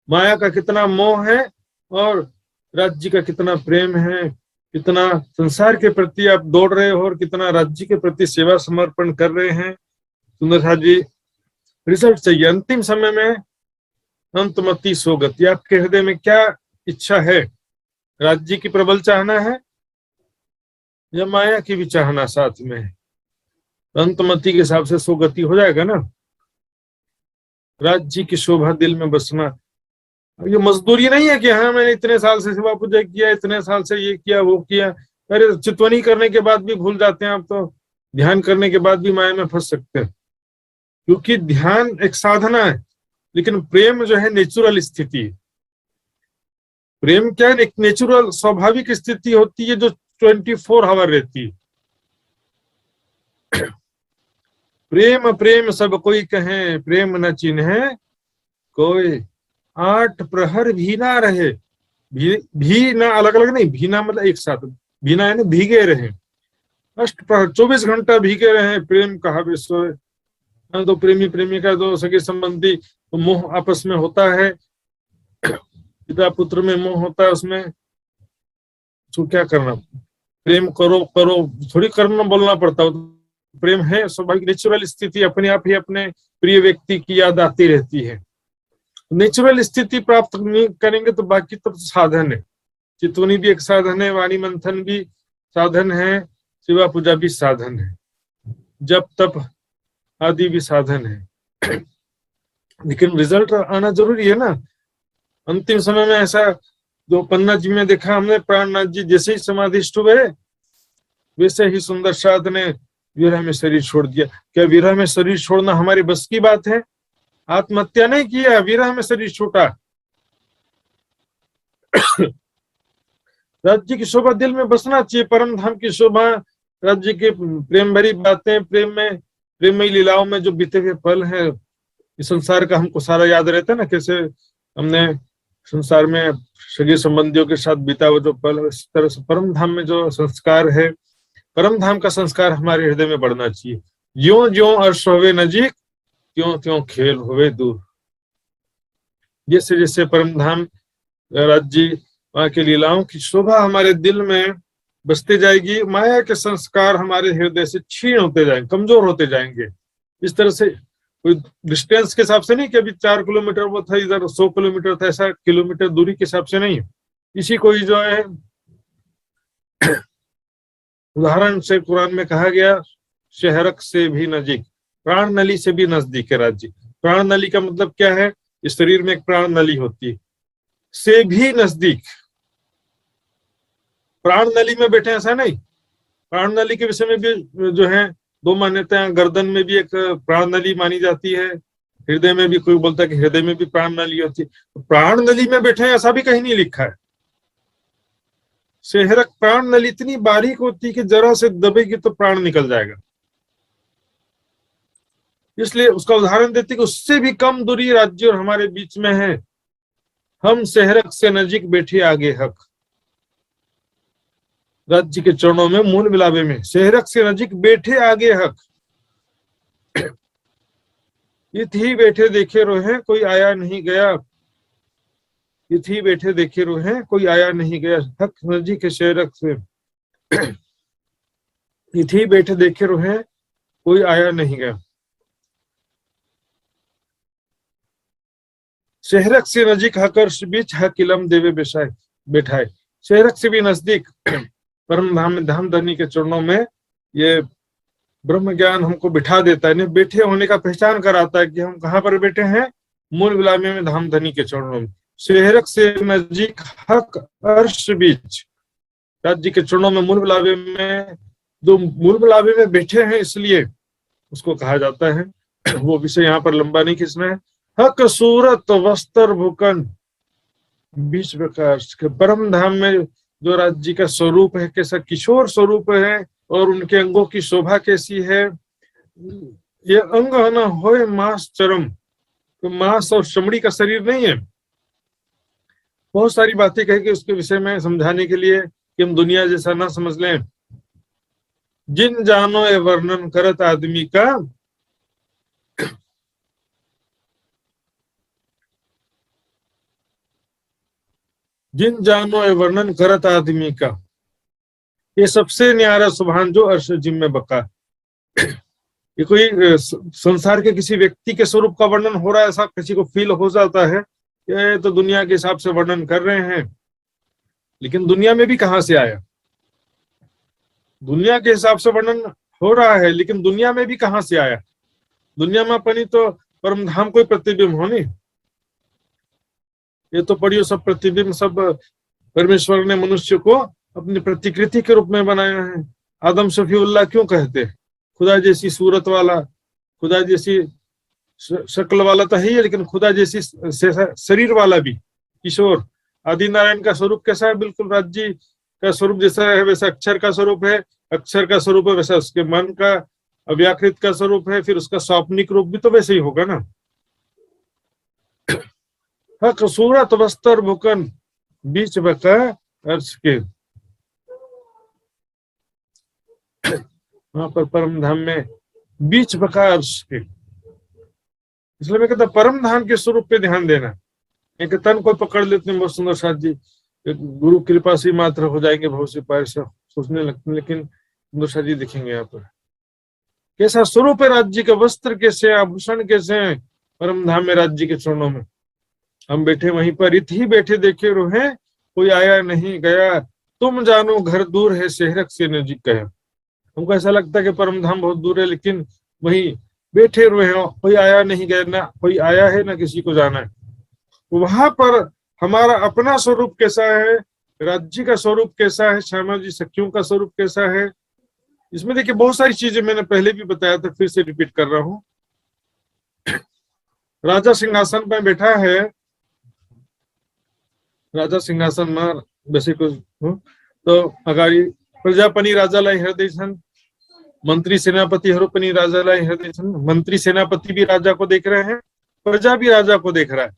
माया का कितना मोह है और राज्य का कितना प्रेम है, कितना संसार के प्रति आप दौड़ रहे हो और कितना राज्य के प्रति सेवा समर्पण कर रहे हैं। सुंदर साथ जी, रिजल्ट चाहिए अंतिम समय में। अंतमति सोगति, आपके हृदय में क्या इच्छा है, राज्य की प्रबल चाहना है या माया की भी चाहना साथ में है। अंतमति के हिसाब से सोगति हो जाएगा ना। राज्य की शोभा दिल में बसना, ये मजदूरी नहीं है कि हाँ मैंने इतने साल से सेवा पूजा किया, इतने साल से ये किया वो किया। अरे चितवनी करने के बाद भी भूल जाते हैं आप, तो ध्यान करने के बाद भी माया में फंस सकते हैं। क्योंकि ध्यान एक साधना है, लेकिन प्रेम जो है नेचुरल स्थिति है। प्रेम क्या है, एक नेचुरल स्वाभाविक स्थिति होती है जो 24 आवर रहती है। प्रेम प्रेम सब कोई कहे, प्रेम न चिन्हे कोई, 8 प्रहर भी ना रहे। भी ना अलग अलग नहीं, भीना मतलब एक साथ, भीना है ना भीगे रहे। अष्टप्रहर 24 घंटा भीगे रहे, प्रेम कहा विश्व। तो प्रेमी प्रेमिका दो सगे संबंधी, तो मोह आपस में होता है, पिता पुत्र में मोह होता है, उसमें तो क्या करना, प्रेम करो करो थोड़ी करना बोलना पड़ता है। प्रेम है स्वाभाविक नेचुरल स्थिति, अपने आप ही अपने प्रिय व्यक्ति की याद आती रहती है। नेचुरल स्थिति प्राप्त नहीं करेंगे तो बाकी तो साधन है। चितवनी भी एक साधन है, वाणी मंथन भी साधन है, शिवा पूजा भी साधन है, जप तप आदि भी साधन है। लेकिन रिजल्ट आना जरूरी है ना। अंतिम समय में ऐसा जो पन्ना जी में देखा हमने, प्राणनाथ जी जैसे ही समाधिष्ट हुए वैसे ही सुंदर साध ने विरह में शरीर छोड़ दिया। क्या विरह में शरीर छोड़ना हमारी बस की बात है? आत्महत्या नहीं किया, विरह में शरीर छूटा। राज्य की शोभा दिल में बसना चाहिए, परम धाम की शोभा, राज्य के प्रेम भरी बातें, प्रेममयी लीलाओं में जो बीते हुए पल है, इस संसार का हमको सारा याद रहता है ना, कैसे हमने संसार में सगे संबंधियों के साथ बीता हुआ जो पल, इस तरह से परम धाम में जो संस्कार है, परम धाम का संस्कार हमारे हृदय में बढ़ना चाहिए। ज्यों ज्यों अर्श होवे नजीक, त्यों त्यों खेल होवे दूर। जैसे जैसे परम धाम राज्य वहां की लीलाओं की शोभा हमारे दिल में बसते जाएगी, माया के संस्कार हमारे हृदय से क्षीण होते जाएंगे, कमजोर होते जाएंगे। इस तरह से कोई डिस्टेंस के हिसाब से नहीं कि अभी 4 किलोमीटर वो था, इधर 100 किलोमीटर था, ऐसा किलोमीटर दूरी के हिसाब से नहीं। इसी को ही जो है उदाहरण से कुरान में कहा गया, शहरक से भी नजीक, प्राण नली से भी नजदीक है राज्य। प्राण नली का मतलब क्या है? इस शरीर में एक प्राण नली होती है, से भी नजदीक। प्राण नली में बैठे ऐसा नहीं। प्राण नली के विषय में भी जो है दो मान्यताएं, गर्दन में भी एक प्राण नली मानी जाती है, हृदय में भी कोई बोलता है कि हृदय में भी प्राण नली होती है। प्राण नली में बैठे ऐसा भी कहीं नहीं लिखा है। शहरक प्राण नली इतनी बारीक होती है कि जरा से दबेगी तो प्राण निकल जाएगा। इसलिए उसका उदाहरण देते कि उससे भी कम दूरी राज्य और हमारे बीच में है। हम शहरक से नजीक बैठे आगे हक, राज्य के चरणों में मूल मिलावे में, शहरक से नजीक बैठे आगे हक। इत ही बैठे देखे रोहे कोई आया नहीं गया, इत ही बैठे देखे रोहे कोई आया नहीं गया, हक नजीक शहरक से। इत ही बैठे देखे रोहे कोई आया नहीं गया। शहरक से नजीक हकर्ष बीच हकिलम देवे बेशाय बैठाए। शहरक से भी नजदीक परम धाम में धाम धनी के चरणों में ये ब्रह्म ज्ञान हमको बिठा देता है, बैठे होने का पहचान कराता है कि हम कहाँ पर बैठे हैं, मूल विलामे में धाम धनी के चरणों में। शहरक से नजीक हक अर्श बीच, राज्य के चरणों में मूल विलावे में, जो मूल विलावे में बैठे हैं इसलिए उसको कहा जाता है। वो विषय यहाँ पर लंबा नहीं खींचना है। हक सूरत वस्त्र भूकन बीच प्रकाश के परम धाम में जो राज्य का स्वरूप है, कैसा किशोर स्वरूप है, और उनके अंगों की शोभा कैसी है। ये अंग है ना होए मांस चरम, तो मांस और चमड़ी का शरीर नहीं है। बहुत सारी बातें कहेगी उसके विषय में समझाने के लिए कि हम दुनिया जैसा ना समझ लें। जिन जानो ये वर्णन करत आदमी का, जिन जानो ये वर्णन करत आदमी का, ये सबसे न्यारा सुभान जो अर्श जिम में बका। ये कोई संसार के किसी व्यक्ति के स्वरूप का वर्णन हो रहा है, ऐसा किसी को फील हो जाता है, ये तो दुनिया के हिसाब से वर्णन कर रहे हैं। लेकिन दुनिया में भी कहां से आया? दुनिया के हिसाब से वर्णन हो रहा है, लेकिन दुनिया में भी कहां से आया? दुनिया में अपनी तो परम धाम कोई प्रतिबिंब हो नहीं। ये तो पढ़ियो सब प्रतिबिंब, सब परमेश्वर ने मनुष्य को अपनी प्रतिकृति के रूप में बनाया है। आदम शफीउल्लाह क्यों कहते? खुदा जैसी सूरत वाला, खुदा जैसी शक्ल वाला तो है, लेकिन खुदा जैसी शरीर वाला भी किशोर। आदि नारायण का स्वरूप कैसा है? बिल्कुल राज्य का स्वरूप जैसा है वैसा अक्षर का स्वरूप है, अक्षर का स्वरूप है वैसा उसके मन का अव्याकृत का स्वरूप है, फिर उसका स्वाप्निक रूप भी तो वैसे ही होगा ना। हक सूरत वस्त्र भुकन बीच बका अर्श के। वहां पर परम धाम में बीच प्रकार के, इसलिए मैं कहता परम धाम के स्वरूप पे ध्यान देना। एक तन को पकड़ लेते हैं बहुत सुंदर साथ जी, गुरु कृपा से मात्र हो जाएंगे बहुत से पार से सोचने लगते हैं, लेकिन सुंदर साथ जी दिखेंगे यहाँ पर कैसा स्वरूप है राज्य का, वस्त्र कैसे, आभूषण कैसे है परम धाम में राज्य के चरणों में। हम बैठे वहीं पर, इत ही बैठे देखे रोहे, कोई आया नहीं गया, तुम जानो घर दूर है शहरक से नजीक कहे। हमको ऐसा लगता है कि परम धाम बहुत दूर है, लेकिन वहीं बैठे हुए हैं, कोई आया नहीं गया, ना कोई आया है ना किसी को जाना है। वहां पर हमारा अपना स्वरूप कैसा है, राज्य का स्वरूप कैसा है, श्यामा जी सखियों का स्वरूप कैसा है, इसमें देखिए बहुत सारी चीजें मैंने पहले भी बताया था, फिर से रिपीट कर रहा हूं। राजा सिंहासन पर बैठा है, राजा सिंहासन में वैसे कुछ तो अगाड़ी प्रजापनि राजालाई हृदय छन्, मंत्री सेनापति पनि राजालाई हृदय छन्। मंत्री सेनापति भी राजा को देख रहे हैं, प्रजा भी राजा को देख रहा है,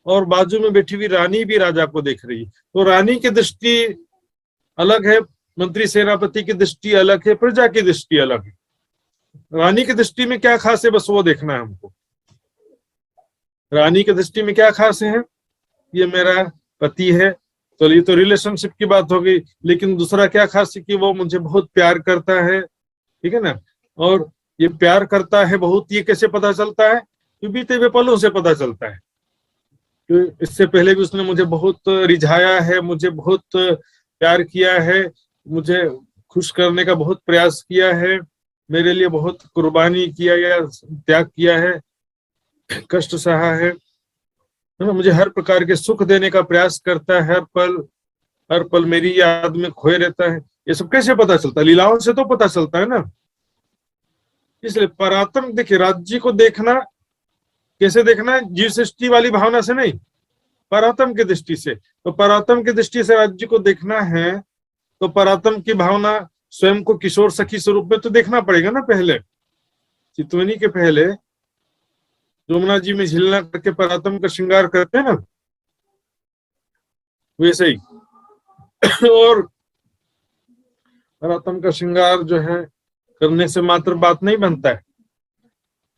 और बाजू में बैठी हुई रानी भी राजा को देख रही है। तो रानी की दृष्टि अलग है, मंत्री सेनापति की दृष्टि अलग है, प्रजा की दृष्टि अलग है। रानी की दृष्टि में क्या खास है, बस वो देखना है हमको। रानी की दृष्टि में क्या खास है, ये मेरा पति है, तो ये तो रिलेशनशिप की बात हो गई, लेकिन दूसरा क्या खास है कि वो मुझे बहुत प्यार करता है, ठीक है ना। और ये प्यार करता है बहुत, ये कैसे पता चलता है, कि बीते हुए पलों से पता चलता है। तो इससे पहले भी उसने मुझे बहुत रिझाया है, मुझे बहुत प्यार किया है, मुझे खुश करने का बहुत प्रयास किया है, मेरे लिए बहुत कुर्बानी किया या त्याग किया है, कष्ट सहा है ना, मुझे हर प्रकार के सुख देने का प्रयास करता है, हर पल मेरी याद में खोए रहता है। ये सब कैसे पता चलता है, लीलाओं से तो पता चलता है ना। इसलिए परात्म देखिए, राज्य को देखना कैसे देखना है, जीव सृष्टि वाली भावना से नहीं, परात्म की दृष्टि से। तो परात्म की दृष्टि से राज्य को देखना है, तो परात्म की भावना स्वयं को किशोर सखी स्वरूप में तो देखना पड़ेगा ना। पहले चितवनी के पहले यमुना जी में झिलना करके परात्म का श्रृंगार करते हैं ना, वैसे ही और परात्म का श्रृंगार जो है करने से मात्र बात नहीं बनता है।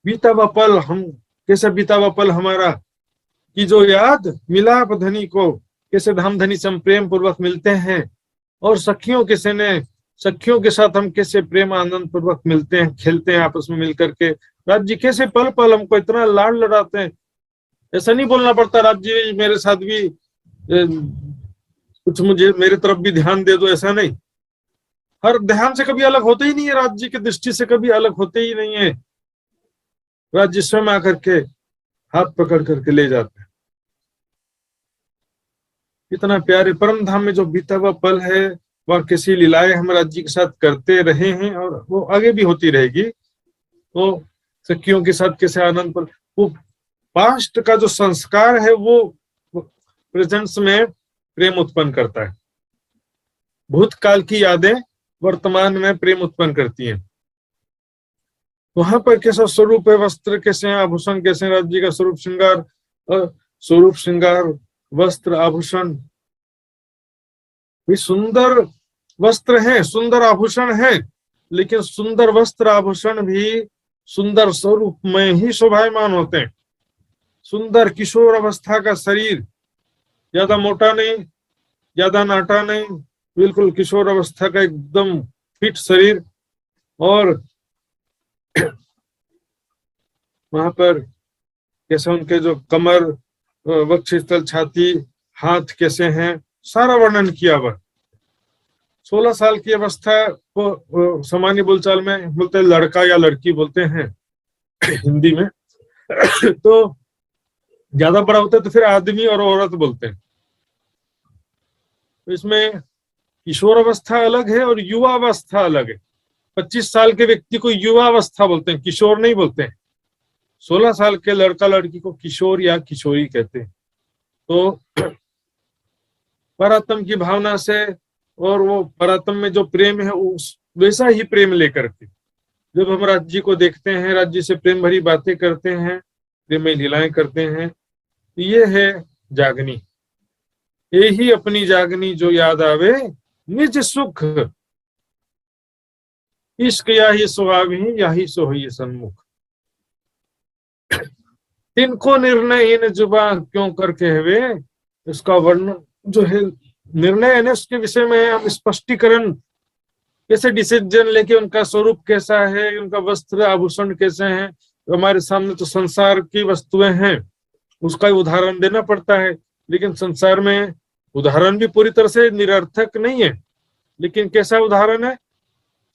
बीता हुआ पल, हम कैसे बीता हुआ पल हमारा, कि जो याद मिलाप धनी को, कैसे धाम धनी से हम प्रेम पूर्वक मिलते हैं, और सखियों के साथ हम कैसे प्रेम आनंद पूर्वक मिलते हैं, खेलते हैं आपस में मिलकर के। राज्य कैसे पल पल हमको इतना लाड लड़ाते हैं। ऐसा नहीं बोलना पड़ता राज्य मेरे साथ भी कुछ मुझे मेरी तरफ भी ध्यान दे दो, ऐसा नहीं। हर ध्यान से कभी अलग होते ही नहीं है, राज्य की दृष्टि से कभी अलग होते ही नहीं है। राज्य स्वयं आकर के हाथ पकड़ करके ले जाते हैं। इतना प्यारे परम धाम में जो बीता हुआ पल है, वह किसी लीलाएं हम राज्य के साथ करते रहे हैं, और वो आगे भी होती रहेगी। तो सखियों के साथ कैसे आनंद पल, वो पास्ट का जो संस्कार है वो प्रेजेंस में प्रेम उत्पन्न करता है। भूतकाल की यादें वर्तमान में प्रेम उत्पन्न करती हैं। वहां पर कैसा स्वरूप है, वस्त्र कैसे हैं, आभूषण कैसे हैं, राज्य का स्वरूप श्रृंगार वस्त्र आभूषण भी सुंदर वस्त्र है, सुंदर आभूषण है, लेकिन सुंदर वस्त्र आभूषण भी सुंदर स्वरूप में ही शोभायमान होते हैं। सुंदर किशोर अवस्था का शरीर, ज्यादा मोटा नहीं, ज्यादा नाटा नहीं, बिल्कुल किशोर अवस्था का एकदम फिट शरीर। और वहां पर कैसे उनके जो कमर, वक्षस्थल, छाती, हाथ कैसे हैं, सारा वर्णन किया हुआ। 16 साल की अवस्था को सामान्य बोलचाल में बोलते हैं लड़का या लड़की बोलते हैं हिंदी में। तो ज्यादा बड़ा होता है तो फिर आदमी और औरत बोलते हैं। तो इसमें किशोर अवस्था अलग है और युवा अवस्था अलग है। 25 साल के व्यक्ति को युवा अवस्था बोलते हैं, किशोर नहीं बोलते हैं। 16 साल के लड़का लड़की को किशोर या किशोरी कहते हैं। तो परात्म की भावना से, और वो परात्म में जो प्रेम है उस वैसा ही प्रेम लेकर के जब हम राज्य को देखते हैं, राज्य से प्रेम भरी बातें करते हैं, प्रेम लीलाएं करते हैं, ये है जागनी। यही अपनी जागनी जो याद आवे निज सुख। इश्क या ही सुहावी या ही सो ही सन्मुख। तिनको निर्णय इन जुबा क्यों करके हवे, इसका वर्णन जो है निर्णय है ना उसके विषय में हम स्पष्टीकरण कैसे डिसीजन लेके उनका स्वरूप कैसा है, उनका वस्त्र आभूषण कैसे हैं, हमारे सामने तो संसार की वस्तुएं हैं, उसका उदाहरण देना पड़ता है। लेकिन संसार में उदाहरण भी पूरी तरह से निरर्थक नहीं है, लेकिन कैसा उदाहरण है,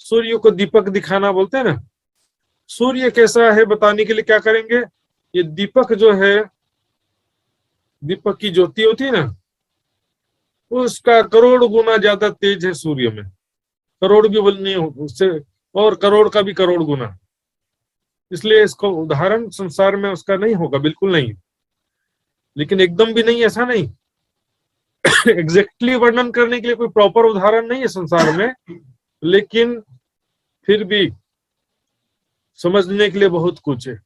सूर्य को दीपक दिखाना बोलते हैं ना, सूर्य कैसा है बताने के लिए क्या करेंगे, ये दीपक जो है, दीपक की ज्योति होती है ना, उसका करोड़ गुना ज्यादा तेज है सूर्य में, करोड़ भी नहीं उससे, और करोड़ का भी करोड़ गुना। इसलिए इसको उदाहरण संसार में उसका नहीं होगा, बिल्कुल नहीं, लेकिन एकदम भी नहीं, ऐसा नहीं। एग्जैक्टली वर्णन करने के लिए कोई प्रॉपर उदाहरण नहीं है संसार में, लेकिन फिर भी समझने के लिए बहुत कुछ है।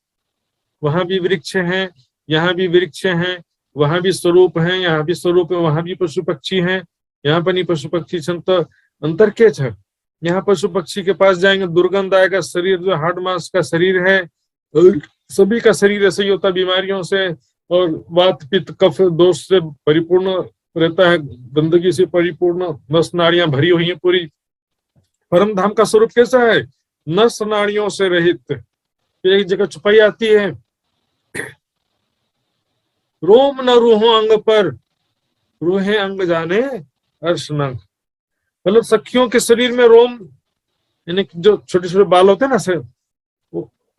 वहां भी वृक्ष हैं, यहाँ भी वृक्ष हैं, वहां भी स्वरूप हैं, यहाँ भी स्वरूप है, वहां भी पशु पक्षी हैं, यहाँ पर नहीं पशु पक्षी छन तो अंतर के छ। यहाँ पशु पक्षी के पास जाएंगे दुर्गंध आएगा, शरीर जो हार्ड मास का शरीर है, सभी का शरीर ऐसे ही होता है, बीमारियों से और वात पित्त कफ दोष से परिपूर्ण रहता है, गंदगी से परिपूर्ण, नस नाड़ियां भरी हुई हैं पूरी। परम धाम का स्वरूप कैसा है, नस नाड़ियों से रहित, एक जगह छुपाई आती है, रोम न रूहो अंग पर, रूहे अंग जाने अर्श नंग। मतलब सखियों के शरीर में रोम, यानी जो छोटे छोटे बाल होते हैं ना, से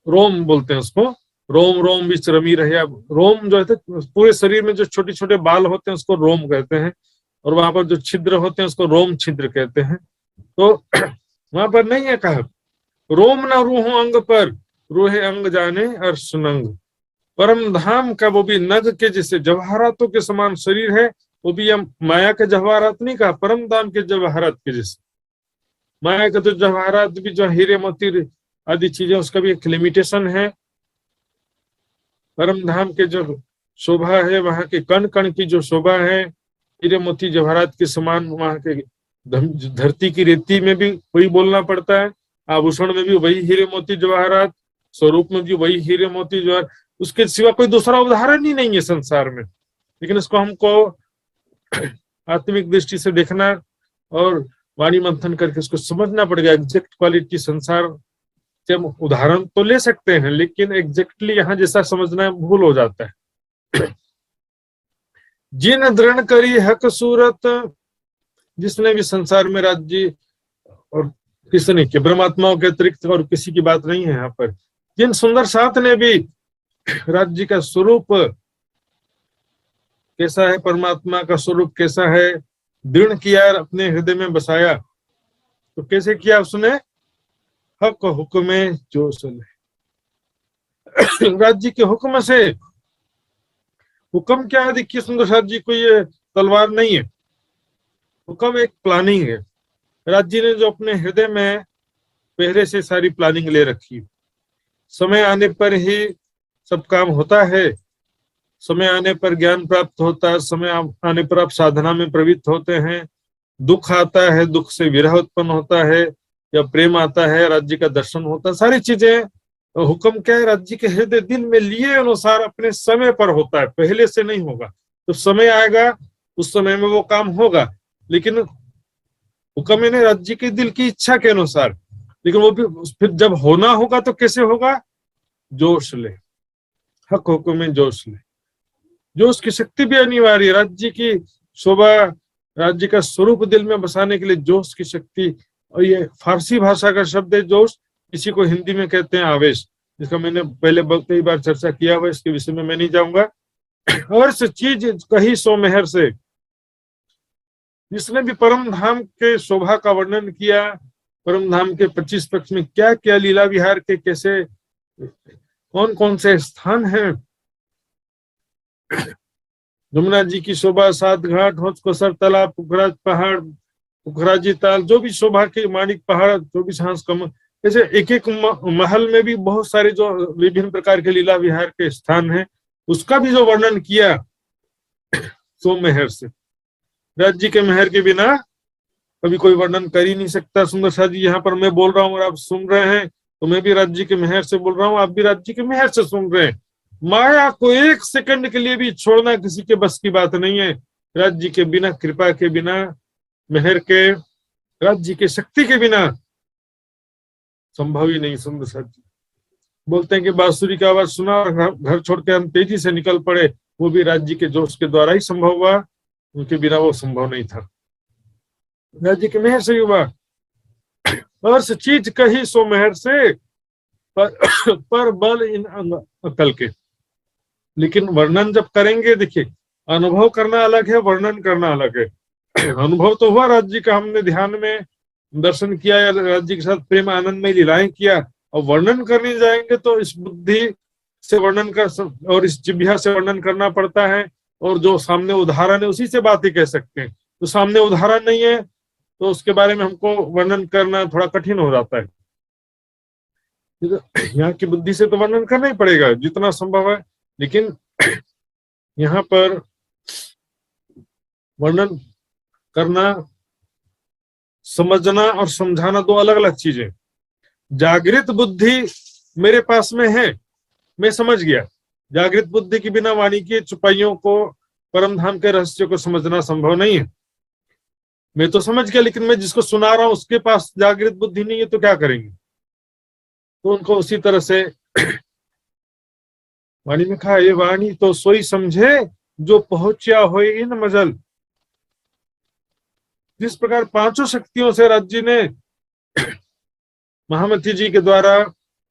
रोम बोलते हैं उसको, रोम रोम बीच रमी रहे। रोम जो है पूरे शरीर में जो छोटे छोटे बाल होते हैं उसको रोम कहते हैं, और वहां पर जो छिद्र होते हैं उसको रोम छिद्र कहते हैं। तो वहां पर नहीं है कहा रोम न रूहो अंग पर, रूहे अंग जाने अर्श नंग। परम धाम का वो भी नग के जैसे जवाहरातों के समान शरीर है, वो भी हम माया के जवाहरात नहीं कहा, परम धाम के जवाहरात के जैसे। माया के तो जवाहरात भी जो हीरे मोती आदि चीजें, उसका भी एक लिमिटेशन है। परम धाम के जो शोभा है, वहां के कण कण की जो शोभा है, हीरे मोती जवाहरात के समान, वहां के धरती की रेती में भी वही बोलना पड़ता है, आभूषण में भी वही हीरे मोती जवाहरात, स्वरूप में भी वही हीरे मोती जवाहर, उसके सिवा कोई दूसरा उदाहरण ही नहीं है संसार में। लेकिन इसको हमको आत्मिक दृष्टि से देखना और वाणी मंथन करके इसको समझना पड़ेगा। एग्जैक्ट क्वालिटी संसार से हम उदाहरण तो ले सकते हैं, लेकिन एग्जैक्टली यहाँ जैसा समझना भूल हो जाता है। जिन दृढ़ करी हक सूरत, जिसने भी संसार में राज्य, और किसने के ब्रह्मात्माओं के अतिरिक्त और किसी की बात नहीं है यहाँ पर, जिन सुंदर साथ ने भी राज्य का स्वरूप कैसा है, परमात्मा का स्वरूप कैसा है, दृढ़ किया, अपने हृदय में बसाया। तो कैसे किया उसने, हक हुक्म जो सुने, राज्य के हुक्म से। हुक्म क्या है, देखिए सुंदर साथ जी, कोई ये तलवार नहीं है, हुक्म एक प्लानिंग है। राज्य ने जो अपने हृदय में पहले से सारी प्लानिंग ले रखी, समय आने पर ही सब काम होता है, समय आने पर ज्ञान प्राप्त होता है, समय आने पर आप साधना में प्रवृत्त होते हैं, दुख आता है, दुख से विरह उत्पन्न होता है, या प्रेम आता है, राज्य का दर्शन होता है, सारी चीजें। हुक्म क्या है, राज्य के हृदय दिल में लिए अनुसार अपने समय पर होता है, पहले से नहीं होगा। तो समय आएगा, उस समय में वो काम होगा, लेकिन हुक्म है राज्य के दिल की इच्छा के अनुसार। लेकिन वो भी फिर जब होना होगा तो कैसे होगा, जोश ले, हक हुक्म में जोश ले। जोश की शक्ति भी अनिवार्य है, राज्य की शोभा, राज्य का स्वरूप दिल में बसाने के लिए जोश की शक्ति। और ये फारसी भाषा का शब्द है जोश, इसी को हिंदी में कहते हैं आवेश, जिसका मैंने पहले कई बार चर्चा किया हुआ, इसके विषय में मैं नहीं जाऊंगा। और से चीज कही सो मेहर से, जिसने भी परम धाम के शोभा का वर्णन किया, परम धाम के 25 पक्ष में क्या क्या लीला विहार के कैसे कौन कौन से स्थान हैं, यमुना जी की शोभा, 7 घाट, होच कोसर तालाब, पुखराज पहाड़, पुखराजी ताल, जो भी शोभा के माणिक पहाड़, 24 हांस कमल, ऐसे एक एक महल में भी बहुत सारे जो विभिन्न प्रकार के लीला विहार के स्थान हैं, उसका भी जो वर्णन किया सो मेहर से। राज्य के मेहर के बिना कभी कोई वर्णन कर ही नहीं सकता। सुंदर सा जी यहाँ पर मैं बोल रहा हूँ और आप सुन रहे हैं, तो मैं भी राज्य के मेहर से बोल रहा हूँ, आप भी राज्य के मेहर से सुन रहे हैं। माया को एक सेकंड के लिए भी छोड़ना किसी के बस की बात नहीं है। राज्य के बिना, कृपा के बिना, मेहर के, राज्य की शक्ति के बिना संभव ही नहीं। सुंदर सा जी बोलते हैं कि बांसुरी की आवाज सुना और घर छोड़ के हम तेजी से निकल पड़े, वो भी राज्य के जोश के द्वारा ही संभव हुआ, उनके बिना वो संभव नहीं था। राज्य के मेहर से हुआ। अर्श चीज कही सो मेहर से, पर बल इन अकल के। लेकिन वर्णन जब करेंगे, देखिए अनुभव करना अलग है, वर्णन करना अलग है। अनुभव तो हुआ राज्य का, हमने ध्यान में दर्शन किया या राज्य के साथ प्रेम आनंद में लीलाएं किया, और वर्णन करने जाएंगे तो इस बुद्धि से वर्णन कर और इस जिह्वा से वर्णन करना पड़ता है, और जो सामने उदाहरण है उसी से बातें कह सकते हैं। तो सामने उदाहरण नहीं है तो उसके बारे में हमको वर्णन करना थोड़ा कठिन हो जाता है। यहाँ की बुद्धि से तो वर्णन करना ही पड़ेगा जितना संभव है, लेकिन यहाँ पर वर्णन करना, समझना और समझाना दो अलग अलग चीजें। जागृत बुद्धि मेरे पास में है, मैं समझ गया। जागृत बुद्धि के बिना वाणी की चुपाइयों को, परम धाम के रहस्य को समझना संभव नहीं है। मैं तो समझ गया, लेकिन मैं जिसको सुना रहा हूं उसके पास जागृत बुद्धि नहीं है, तो क्या करेंगे? तो उनको उसी तरह से वाणी में कहा, ये वाणी तो सोई समझे जो पहुंचा हो इन मजल। जिस प्रकार पांचों शक्तियों से राज्य ने महामती जी के द्वारा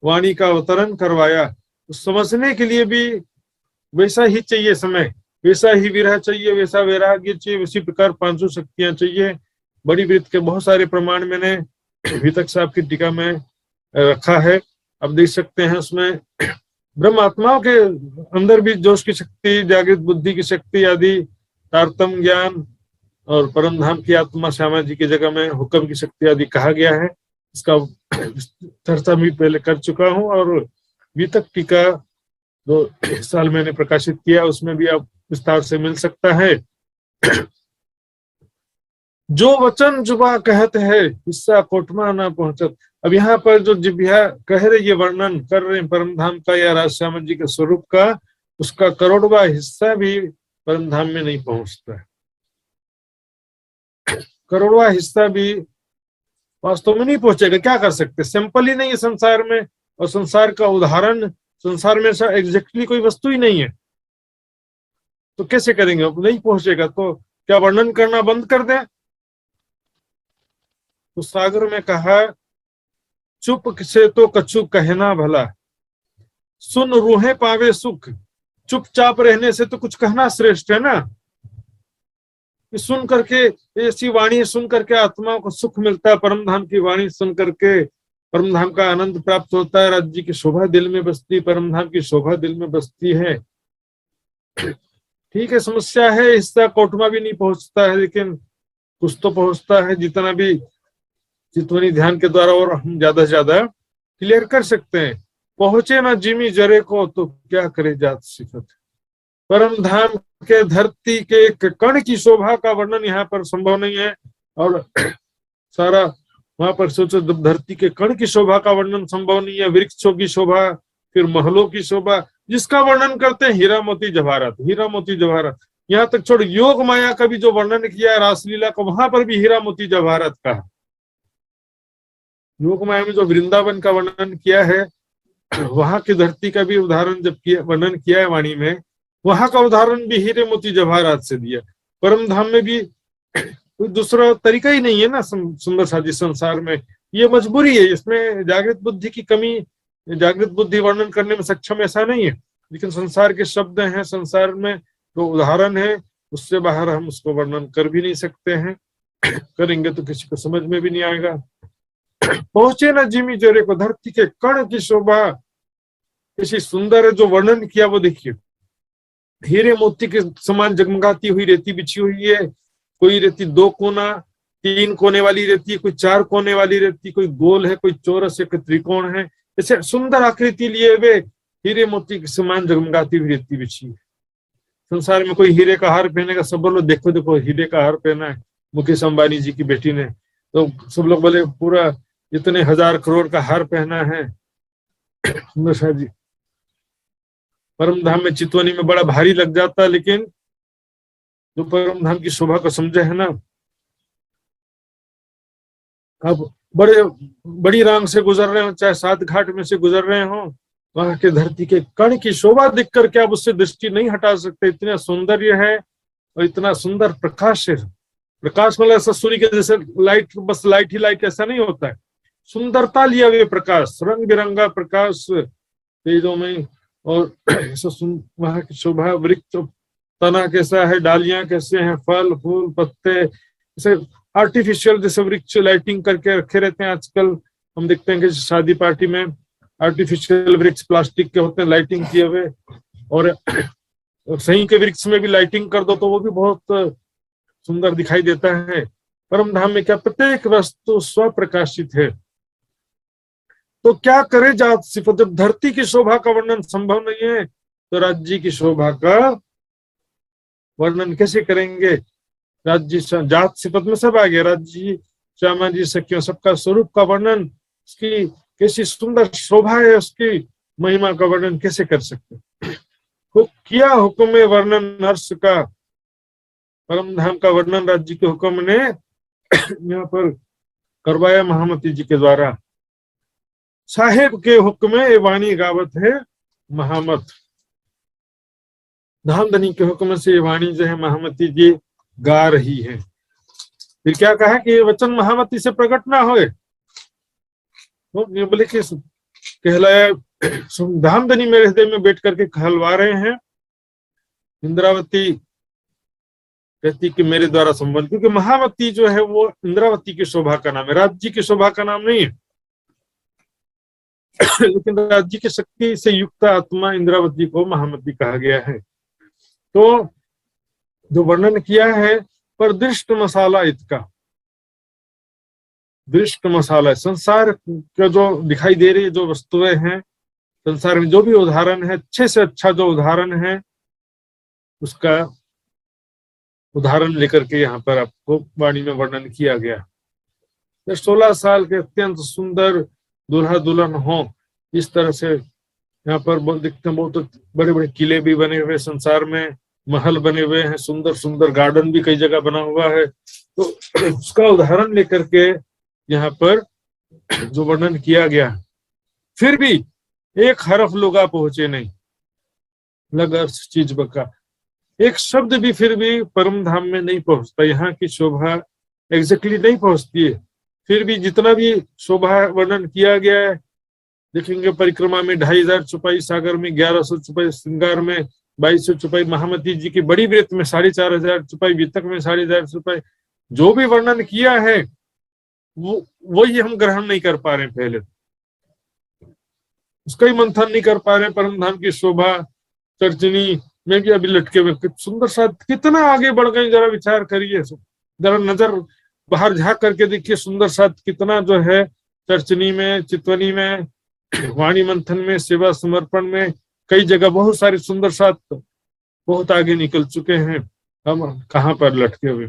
वाणी का अवतरण करवाया, तो समझने के लिए भी वैसा ही चाहिए समय, वैसा ही विरह चाहिए, वैसा वैराग्य चाहिए। उसी प्रकार पांचों शक्तियां चाहिए। बड़ी वृत्त के बहुत सारे प्रमाण मैंने वितक साहब की टीका में रखा है, आप देख सकते हैं। उसमें ब्रह्म आत्माओं के अंदर भी जोश की शक्ति, जागृत बुद्धि की शक्ति आदि, तारतम ज्ञान और परम धाम की आत्मा श्यामा जी की जगह में हुक्म की शक्ति आदि कहा गया है। इसका चर्चा भी पहले कर चुका हूं, और वितक टीका 2 साल मैंने प्रकाशित किया, उसमें भी आप विस्तार से मिल सकता है। जो वचन जुबा कहते हैं हिस्सा कोटमा ना पहुंचत। अब यहाँ पर जो जिह्वा कह रहे, ये वर्णन कर रहे हैं परम धाम का या राज श्यामा जी के स्वरूप का, उसका करोड़वा हिस्सा भी परम धाम में नहीं पहुंचता है। करोड़वा हिस्सा भी वास्तव में नहीं पहुंचेगा। क्या कर सकते, सिंपल ही नहीं है संसार में, और संसार का उदाहरण, संसार में ऐसा एग्जैक्टली कोई वस्तु ही नहीं है, तो कैसे करेंगे? नहीं पहुंचेगा तो क्या वर्णन करना बंद कर दें? तो सागर में कहा, चुप से तो कछु कहना भला, सुन रूहे पावे सुख। चुपचाप रहने से तो कुछ कहना श्रेष्ठ है ना। सुन करके, ऐसी वाणी सुन करके आत्मा को सुख मिलता है। परम धाम की वाणी सुन करके परम धाम का आनंद प्राप्त होता है। राज्य की शोभा दिल में बसती, परम धाम की शोभा दिल में बसती है। ठीक है, समस्या है, हिस्सा कोटमा भी नहीं पहुंचता है, लेकिन कुछ तो पहुंचता है, जितना भी चितवनी ध्यान के द्वारा और हम ज्यादा से ज्यादा क्लियर कर सकते हैं। पहुंचे ना जिमी जरे को तो क्या करे जात सिफत। परम धाम के धरती के एक कण की शोभा का वर्णन यहाँ पर संभव नहीं है, और सारा वहां पर सोचो, धरती के कण की शोभा का वर्णन संभव नहीं है। वृक्षों की शोभा, फिर महलों की शोभा, जिसका वर्णन करते हैं हीरा मोती जवाहरात, हीरा मोती जवाहरात। यहाँ तक छोड़, योग माया का भी जो वर्णन किया है रासलीला का, वहां पर भी हीरा मोती जवाहरात का। योग माया में जो वृंदावन का वर्णन किया है, वहां की धरती का भी उदाहरण जब किया, वर्णन किया है वाणी में, वहां का उदाहरण भी हीरे मोती जवाहरात से दिया। परम धाम में भी कोई दूसरा तरीका ही नहीं है ना सुंदर साजी संसार में। ये मजबूरी है, इसमें जागृत बुद्धि की कमी, जागृत बुद्धि वर्णन करने में सक्षम ऐसा नहीं है। लेकिन संसार के शब्द हैं, संसार में जो उदाहरण है, उससे बाहर हम उसको वर्णन कर भी नहीं सकते हैं। करेंगे तो किसी को समझ में भी नहीं आएगा। पहुंचे ना जिमी जरे को, धरती के कण की शोभा किसी सुंदर है, जो वर्णन किया वो देखिए। हीरे मोती के समान जगमगाती हुई रेती बिछी हुई है। कोई रेती 2 कोना 3 कोने वाली रेती, कोई 4 कोने वाली रेती, कोई गोल है, कोई चौरस है, कोई त्रिकोण है। ऐसे सुंदर आकृति लिए हुए हीरे मोती के समान जगमगाती हुई रेती बिछी है। संसार में कोई हीरे का हार पहनेगा, सब बोलो देखो देखो हीरे का हार पहना है, मुकेश अंबानी जी की बेटी ने, तो सब लोग बोले पूरा इतने 1000 करोड़ का हार पहना है सुंदर शाह जी। परम धाम में चितवनी में बड़ा भारी लग जाता, लेकिन जो परम धाम की शोभा को समझे है ना, अब बड़ी रांग से गुजर रहे हो, चाहे 7 घाट में से गुजर रहे हो, वहां के धरती के कण की शोभा देख करके आप उससे दृष्टि नहीं हटा सकते। इतना सौंदर्य है और इतना सुंदर प्रकाश है। प्रकाश मतलब ऐसा सूर्य के जैसे लाइट, बस लाइट ही लाइट, ऐसा नहीं होता है। सुंदरता लिया हुआ प्रकाश, रंग बिरंगा प्रकाश तेजों में, और वहां की शोभा, वृक्ष तना कैसा है, डालियां कैसे हैं, फल फूल पत्ते, जैसे आर्टिफिशियल जैसे वृक्ष लाइटिंग करके रखे रहते हैं। आजकल हम देखते हैं कि शादी पार्टी में आर्टिफिशियल वृक्ष प्लास्टिक के होते हैं लाइटिंग किए हुए, और सही के वृक्ष में भी लाइटिंग कर दो तो वो भी बहुत सुंदर दिखाई देता है। परम धाम में क्या प्रत्येक वस्तु स्वप्रकाशित है। तो क्या करे जात सिफत, जब धरती की शोभा का वर्णन संभव नहीं है तो राज्य की शोभा का वर्णन कैसे करेंगे। राज्य जात सिफत में सब आ गया, राज्य श्यामा जी सखियों सबका स्वरूप का वर्णन, उसकी कैसी सुंदर शोभा है, उसकी महिमा का वर्णन कैसे कर सकते। किया हुक्म में वर्णन हर्ष का, परम धाम का वर्णन राज्य के हुक्म ने यहाँ पर करवाया महामती जी के द्वारा। साहेब के हुक्म में ये वाणी गावत है महामत, धामधनी के हुक्म से ये वाणी जो है महामती जी गा रही है। फिर क्या कहा कि ये वचन महामती से प्रकट ना होए, तो बोले कि कहलाया धामधनी मेरे हृदय में बैठ करके कहलवा रहे हैं। इंद्रावती कहती कि मेरे द्वारा संबंध, क्योंकि महामती जो है वो इंद्रावती की शोभा का नाम है, राज्य की शोभा का नाम नहीं है। लेकिन राज्य की शक्ति से युक्त आत्मा इंद्रावती को महामती कहा गया है। तो जो वर्णन किया है, पर दृष्ट मसाला इसका, दृष्ट मसाला संसार का जो दिखाई दे रही जो वस्तुएं हैं, संसार में जो भी उदाहरण है, अच्छे से अच्छा जो उदाहरण है उसका उदाहरण लेकर के यहाँ पर आपको वाणी में वर्णन किया गया। 16 साल के अत्यंत सुंदर दूल्हा दुल्हन हो, इस तरह से यहाँ पर दिखते हैं। बहुत बड़े बड़े किले भी बने हुए संसार में, महल बने हुए हैं, सुंदर सुंदर गार्डन भी कई जगह बना हुआ है। तो उसका उदाहरण लेकर के यहाँ पर जो वर्णन किया गया, फिर भी एक हरफ लोगा पहुंचे नहीं, लग चीज बका, एक शब्द भी फिर भी परम धाम में नहीं पहुंचता। यहाँ की शोभा एग्जैक्टली नहीं पहुंचती है। फिर भी जितना भी शोभा वर्णन किया गया है, देखेंगे परिक्रमा में 2500 चुपाई, सागर में 1100 चुपाई, श्रृंगार में 2200 चुपाई, महामती जी की बड़ी व्रत में 4500 चुपाई, वितक में 4500 चुपाई, जो भी वर्णन किया है वो ही हम ग्रहण नहीं कर पा रहे हैं। पहले उसका ही मंथन नहीं कर पा रहे हैं। परम धाम की शोभा चर्चनी में भी अभी लटके हुए, सुंदर सा कितना आगे बढ़ गए, जरा विचार करिए, जरा नजर बाहर झांक करके देखिए, सुंदर सा कितना जो है चर्चनी में, चितवनी में, वाणी मंथन में, सेवा समर्पण में, कई जगह बहुत सारे सुंदर साथ बहुत आगे निकल चुके हैं। हम कहाँ पर लटके हुए।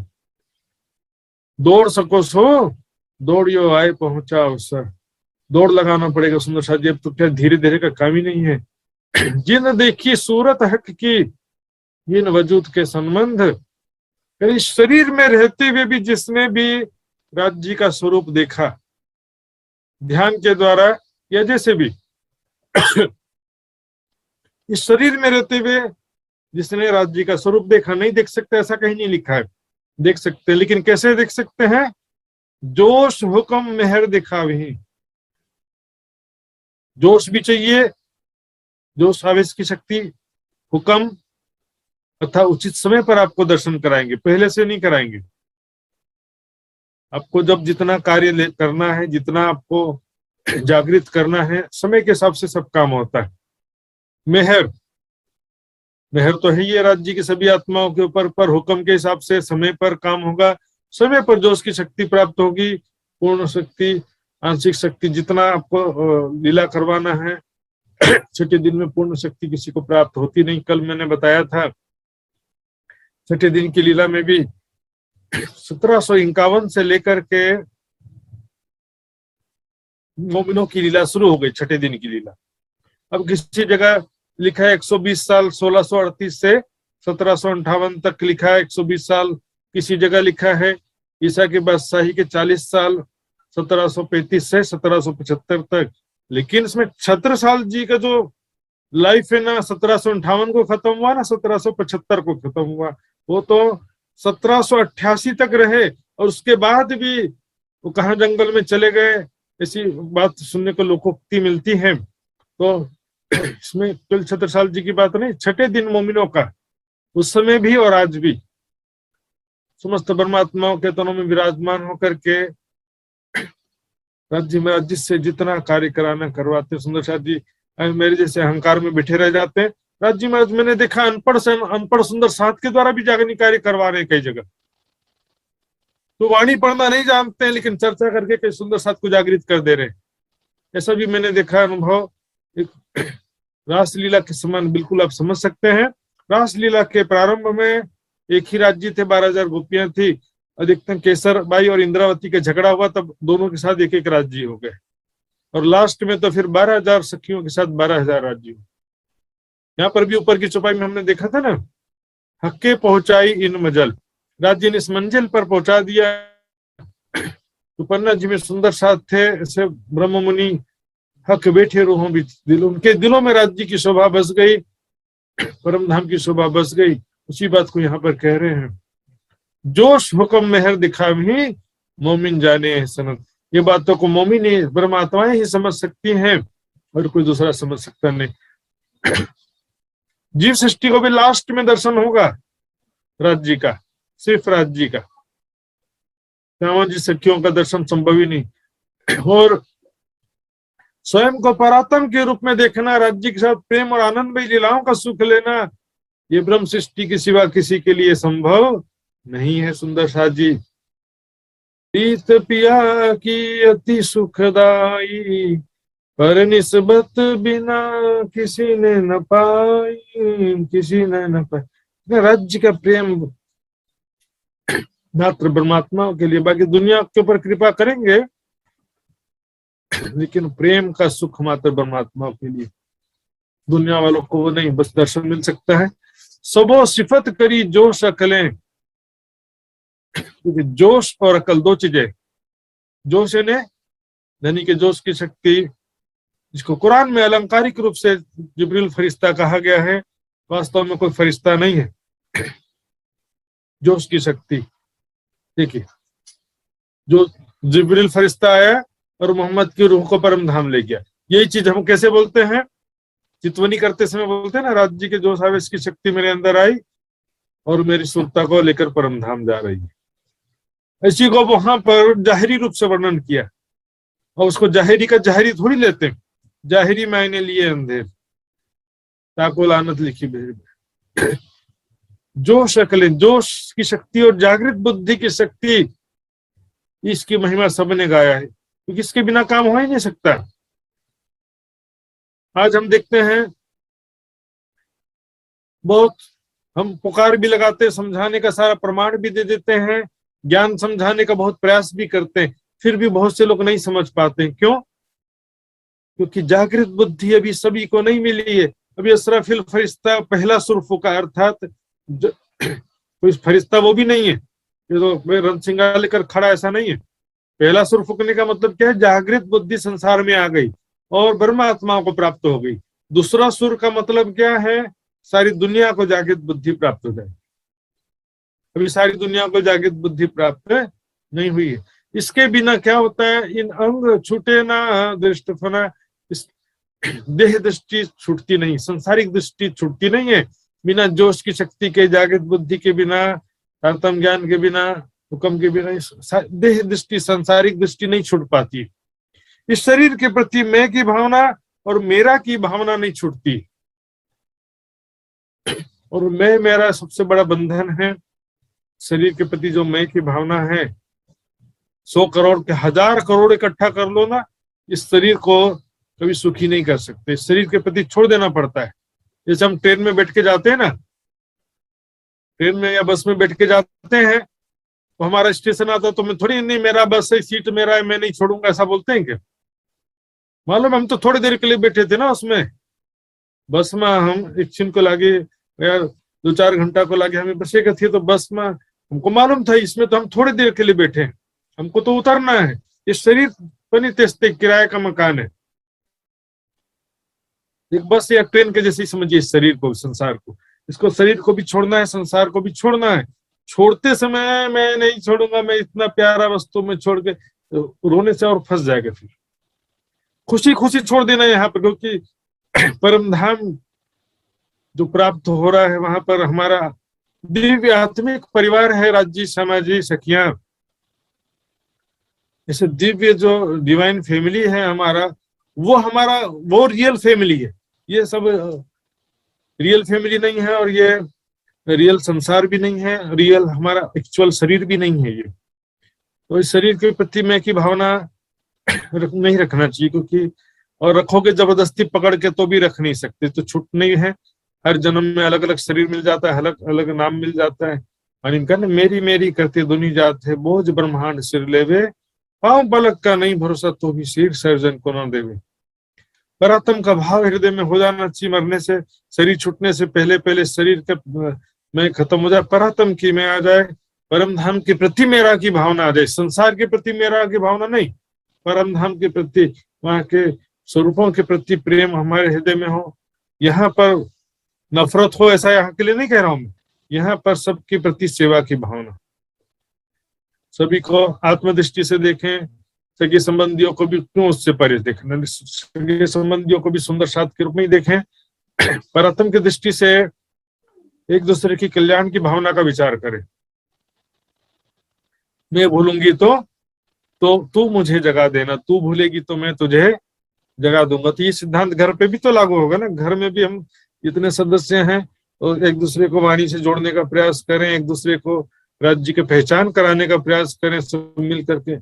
दौड़ सको सो दौड़ियो आए पहुंचा अवसर, दौड़ लगाना पड़ेगा सुंदर साथ जी। अब तो क्या धीरे धीरे का काम ही नहीं है। जिन देखी सूरत हक की, जिन वजूद के संबंध, इस शरीर में रहते हुए भी जिसने भी राज्य का स्वरूप देखा ध्यान के द्वारा या जैसे भी, इस शरीर में रहते हुए जिसने राज्य का स्वरूप देखा, नहीं देख सकते ऐसा कहीं नहीं लिखा है, देख सकते हैं। लेकिन कैसे देख सकते हैं? जोश हुक्म मेहर दिखावी, जोश भी चाहिए, जोश आवेश की शक्ति, हुक्म तथा उचित समय पर आपको दर्शन कराएंगे, पहले से नहीं कराएंगे। आपको जब जितना कार्य करना है, जितना आपको जागृत करना है, समय के हिसाब से सब काम होता है। मेहर, मेहर तो है ये राज्य की सभी आत्माओं के ऊपर, पर हुक्म के हिसाब से समय पर काम होगा। समय पर जो उसकी शक्ति प्राप्त होगी, पूर्ण शक्ति, आंशिक शक्ति, जितना आपको लीला करवाना है, छठे दिन में पूर्ण शक्ति किसी को प्राप्त होती नहीं। कल मैंने बताया था छठे दिन की लीला में भी 1751 से लेकर के मोमिनों की लीला शुरू हो गई, छठे दिन की लीला। अब किसी जगह लिखा है 120 साल 1638 से 1758 तक लिखा है 120 साल, किसी जगह लिखा है ईसा की बादशाही के 40 साल 1735 से 1775 तक। लेकिन इसमें छत्रसाल जी का जो लाइफ है ना, 1758 को खत्म हुआ ना 1775 को खत्म हुआ, वो तो 1788 तक रहे, और उसके बाद भी वो कहाँ जंगल में चले गए, ऐसी बात सुनने को लोकोक्ति मिलती है। तो इसमें केवल छत्रसाल जी की बात नहीं, छठे दिन मोमिनों का उस समय भी और आज भी समस्त परमात्माओं के तनों में विराजमान होकर के राज्य में जिससे जितना कार्य कराना करवाते। सुंदर साथ जी मेरे जैसे अहंकार में बैठे रह जाते हैं। राज्य महाराज मैंने देखा अनपढ़ से अनपढ़ सुंदर साथ के द्वारा भी जागरण कार्य करवा रहे हैं कई जगह। तो वाणी पढ़ना नहीं जानते हैं, लेकिन चर्चा करके कई सुंदर साथ को जागृत कर दे रहे हैं। ऐसा भी मैंने देखा अनुभव। एक रासलीला के समान बिल्कुल आप समझ सकते हैं। रासलीला के प्रारंभ में एक ही राज्य थे, 12,000 गोपियां थी, अधिकतम केसर बाई और इंद्रावती का झगड़ा हुआ, तब दोनों के साथ एक एक राज्य हो गए, और लास्ट में तो फिर 12,000 सखियों के साथ 12,000 राज्य। यहाँ पर भी ऊपर की चौपाई में हमने देखा था ना, हक्के पहुंचाई इन मंजिल, राज्य ने इस मंजिल पर पहुंचा दिया। तो पन्ना जी में सुंदर साथ थे, ऐसे ब्रह्म मुनि हक बैठे रूहों बीच दिल, उनके दिलों में राज्य की शोभा बस गई, परम धाम की शोभा बस गई। उसी बात को यहाँ पर कह रहे हैं, जोश हुक्म मेहर दिखा भी मोमिन जाने है सनत। ये बातों को मोमिन ही परमात्माएं ही समझ सकती हैं, और कोई दूसरा समझ सकता नहीं। जीव सृष्टि को भी लास्ट में दर्शन होगा राज्य का, सिर्फ राज्य का, जी सखियों का दर्शन संभव ही नहीं। और स्वयं को परात्म के रूप में देखना, राज्य के साथ प्रेम और आनंदमयी लीलाओं का सुख लेना, ये ब्रह्म सृष्टि के सिवा किसी के लिए संभव नहीं है। सुंदर साथ जी, प्रीत पिया की अति सुखदाई, पर निस्बत बिना किसी ने न पाई, किसी ने न पाई। राज्य का प्रेम मात्र परमात्मा के लिए, बाकी दुनिया के ऊपर कृपा करेंगे, लेकिन प्रेम का सुख मात्र परमात्मा के लिए, दुनिया वालों को वो नहीं, बस दर्शन मिल सकता है। सबो सिफत करी जोश अकलें, क्योंकि जोश और अकल दो चीजें। जोश ने धनी के जोश की शक्ति, जिसको कुरान में अलंकारिक रूप से जिब्रील फरिश्ता कहा गया है, वास्तव में कोई फरिश्ता नहीं है। जोश की शक्ति देखिए, जो जिब्रील फरिश्ता आया और मोहम्मद की रूह को परम धाम ले गया। यही चीज हम कैसे बोलते हैं, चितवनी करते समय बोलते हैं ना, राज्य के जोश आवेश की शक्ति मेरे अंदर आई और मेरी सुरता को लेकर परम धाम जा रही है। इसी को वहां पर जाहिरी रूप से वर्णन किया, और उसको जाहिरी का जाहिरी थोड़ी लेते हैं, जाहिरी मायने लिए अंधेर ताको लानत लिखी बेर। जोश अकलें, जोश की शक्ति और जागृत बुद्धि की शक्ति, इसकी महिमा सबने गाया है, क्योंकि इसके बिना काम हो ही नहीं सकता। आज हम देखते हैं बहुत, हम पुकार भी लगाते हैं, समझाने का सारा प्रमाण भी दे देते हैं, ज्ञान समझाने का बहुत प्रयास भी करते हैं, फिर भी बहुत से लोग नहीं समझ पाते। क्यों? क्योंकि जागृत बुद्धि अभी सभी को नहीं मिली है। अभी असराफिल फरिश्ता पहला सुर फूका, अर्थात कोई फरिश्ता वो भी नहीं है, ये तो रणसिंगा लेकर खड़ा, ऐसा नहीं है। पहला सुर फूकने का मतलब क्या है, जागृत बुद्धि संसार में आ गई और ब्रह्मात्माओं को प्राप्त हो गई। दूसरा सुर का मतलब क्या है, सारी दुनिया को जागृत बुद्धि प्राप्त हो जाए। अभी सारी दुनिया को जागृत बुद्धि प्राप्त नहीं हुई है। इसके बिना क्या होता है, इन अंग छूटे ना दृष्ट फना, इस देह दृष्टि छूटती नहीं, सांसारिक दृष्टि छूटती नहीं है। बिना जोश की शक्ति के, जागृत बुद्धि के बिना, आत्म ज्ञान के बिना, हुक्म के बिना देह दृष्टि, सांसारिक दृष्टि नहीं छूट पाती। इस शरीर के प्रति मैं की भावना और मेरा की भावना नहीं छूटती, और मैं मेरा सबसे बड़ा बंधन है। शरीर के प्रति जो मैं की भावना है, 100 करोड़ के 1000 करोड़ इकट्ठा कर लो ना, इस शरीर को कभी सुखी नहीं कर सकते। शरीर के प्रति छोड़ देना पड़ता है। जैसे हम ट्रेन में बैठ के जाते हैं ना, ट्रेन में या बस में बैठ के जाते हैं, तो हमारा स्टेशन आता है तो मैं थोड़ी नहीं, मेरा बस है, सीट मेरा है, मैं नहीं छोड़ूंगा, ऐसा बोलते हैं क्या? मालूम, हम तो थोड़ी देर के लिए बैठे थे ना उसमें बस में, हम एक छिन को लागे यार 2-4 घंटा को लागे हमें बसे का थी, तो बस में हमको मालूम था इसमें तो हम थोड़ी देर के लिए बैठे हैं, हमको तो उतरना है। ये शरीर बनी तेस्ते किराए का मकान है, एक बस या ट्रेन के जैसे ही समझिए इस शरीर को, संसार को। इसको शरीर को भी छोड़ना है, संसार को भी छोड़ना है। छोड़ते समय मैं नहीं छोड़ूंगा, मैं इतना प्यारा वस्तु में छोड़ के, रोने से और फंस जाएगा। फिर खुशी खुशी छोड़ देना यहाँ पर, क्योंकि परम धाम जो प्राप्त हो रहा है वहां पर हमारा दिव्य आत्मिक परिवार है, राज्य समाजी सखियां, ऐसे दिव्य जो डिवाइन फैमिली है हमारा, वो रियल फैमिली है। ये सब रियल फैमिली नहीं है, और ये रियल संसार भी नहीं है, रियल हमारा एक्चुअल शरीर भी नहीं है ये। तो इस शरीर के प्रति मैं की भावना नहीं रखना चाहिए, क्योंकि और रखोगे जबरदस्ती पकड़ के तो भी रख नहीं सकते, तो छूट नहीं है। हर जन्म में अलग अलग शरीर मिल जाता है, अलग अलग नाम मिल जाता है, और इनका ना मेरी मेरी करते दुनी जात है, बोझ ब्रह्मांड सिर लेवे, पांव पलक का नहीं भरोसा तो भी सिर सर्जन को न देवे। परात्म का भाव हृदय में हो जाना चाहिए, मरने से, शरीर छूटने से पहले पहले शरीर का मैं खत्म हो जाए, परात्म की मैं आ जाए, परम धाम के प्रति मेरा की भावना आ जाए। संसार के प्रति मेरा की भावना नहीं, परम धाम के प्रति, वहां के स्वरूपों के प्रति प्रेम हमारे हृदय में हो। यहाँ पर नफरत हो ऐसा यहाँ के लिए नहीं कह रहा हूं मैं, यहाँ पर सबके प्रति सेवा की भावना, सभी को आत्मदृष्टि से देखें, सगे संबंधियों को भी क्यों उससे परे देखें, सगे संबंधियों को भी सुंदर साथ के रूप में ही देखें। परात्म की दृष्टि से एक दूसरे की कल्याण की भावना का विचार करें। मैं भूलूंगी तो तू मुझे जगा देना, तू भूलेगी तो मैं तुझे जगा दूंगा। तो ये सिद्धांत घर पे भी तो लागू होगा ना। घर में भी हम इतने सदस्य हैं और एक दूसरे को वाणी से जोड़ने का प्रयास करें, एक दूसरे को राज्य की पहचान कराने का प्रयास करें सब मिल करके,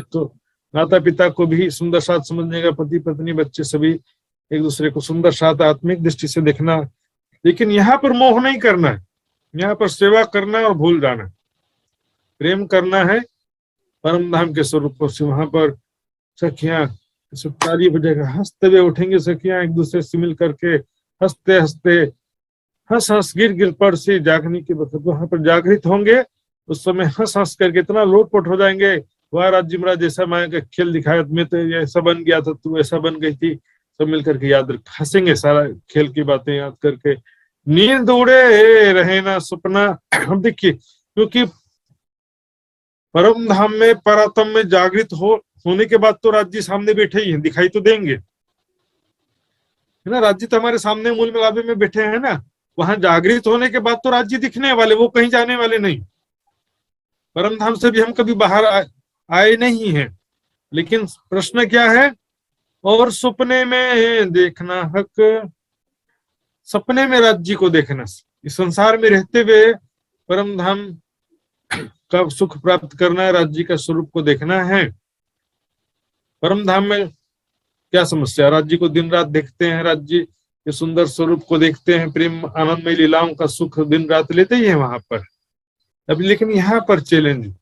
तो माता पिता को भी सुंदर साथ समझने का, पति पत्नी बच्चे सभी एक दूसरे को सुंदर साथ आत्मिक दृष्टि से देखना। लेकिन यहाँ पर मोह नहीं करना है, यहाँ पर सेवा करना है और भूल जाना है, प्रेम करना है परम धाम के स्वरूप को। वहां पर सखियां ताली बजेगा, हंसते हुए उठेंगे सखियां एक दूसरे से मिल करके, हंसते हंसते हंस हंस गिर गिर पड़ से जागने के वक्त वहां पर जागृत होंगे। उस समय हंस हंस करके इतना लोटपोट हो जाएंगे, वह राज्य महाराज जैसा माया का खेल दिखाया, मैं तो ऐसा बन गया था, तू ऐसा बन गई थी, सब मिलकर के याद हंसेंगे सारा खेल की बातें याद करके। नींद उड़े रहे ना सपना। हम देखिए, क्योंकि परम धाम में परातम में जागृत होने के बाद तो राज्य सामने बैठे ही हैं, दिखाई तो देंगे, है ना। राज्य तो हमारे सामने मूल मिलावे में बैठे हैं ना, वहां जागृत होने के बाद तो राज्य दिखने वाले, वो कहीं जाने वाले नहीं। परम धाम से भी हम कभी बाहर आए नहीं हैं। लेकिन प्रश्न क्या है, और सपने में देखना हक, सपने में राज्य को देखना, इस संसार में रहते हुए परम धाम का सुख प्राप्त करना है, राज्य का स्वरूप को देखना है। परम धाम में क्या समस्या, राज्य को दिन रात देखते हैं, राज्य के सुंदर स्वरूप को देखते हैं, प्रेम आनंदमय लीलाओं का सुख दिन रात लेते ही है वहां पर। अब लेकिन यहाँ पर चैलेंज,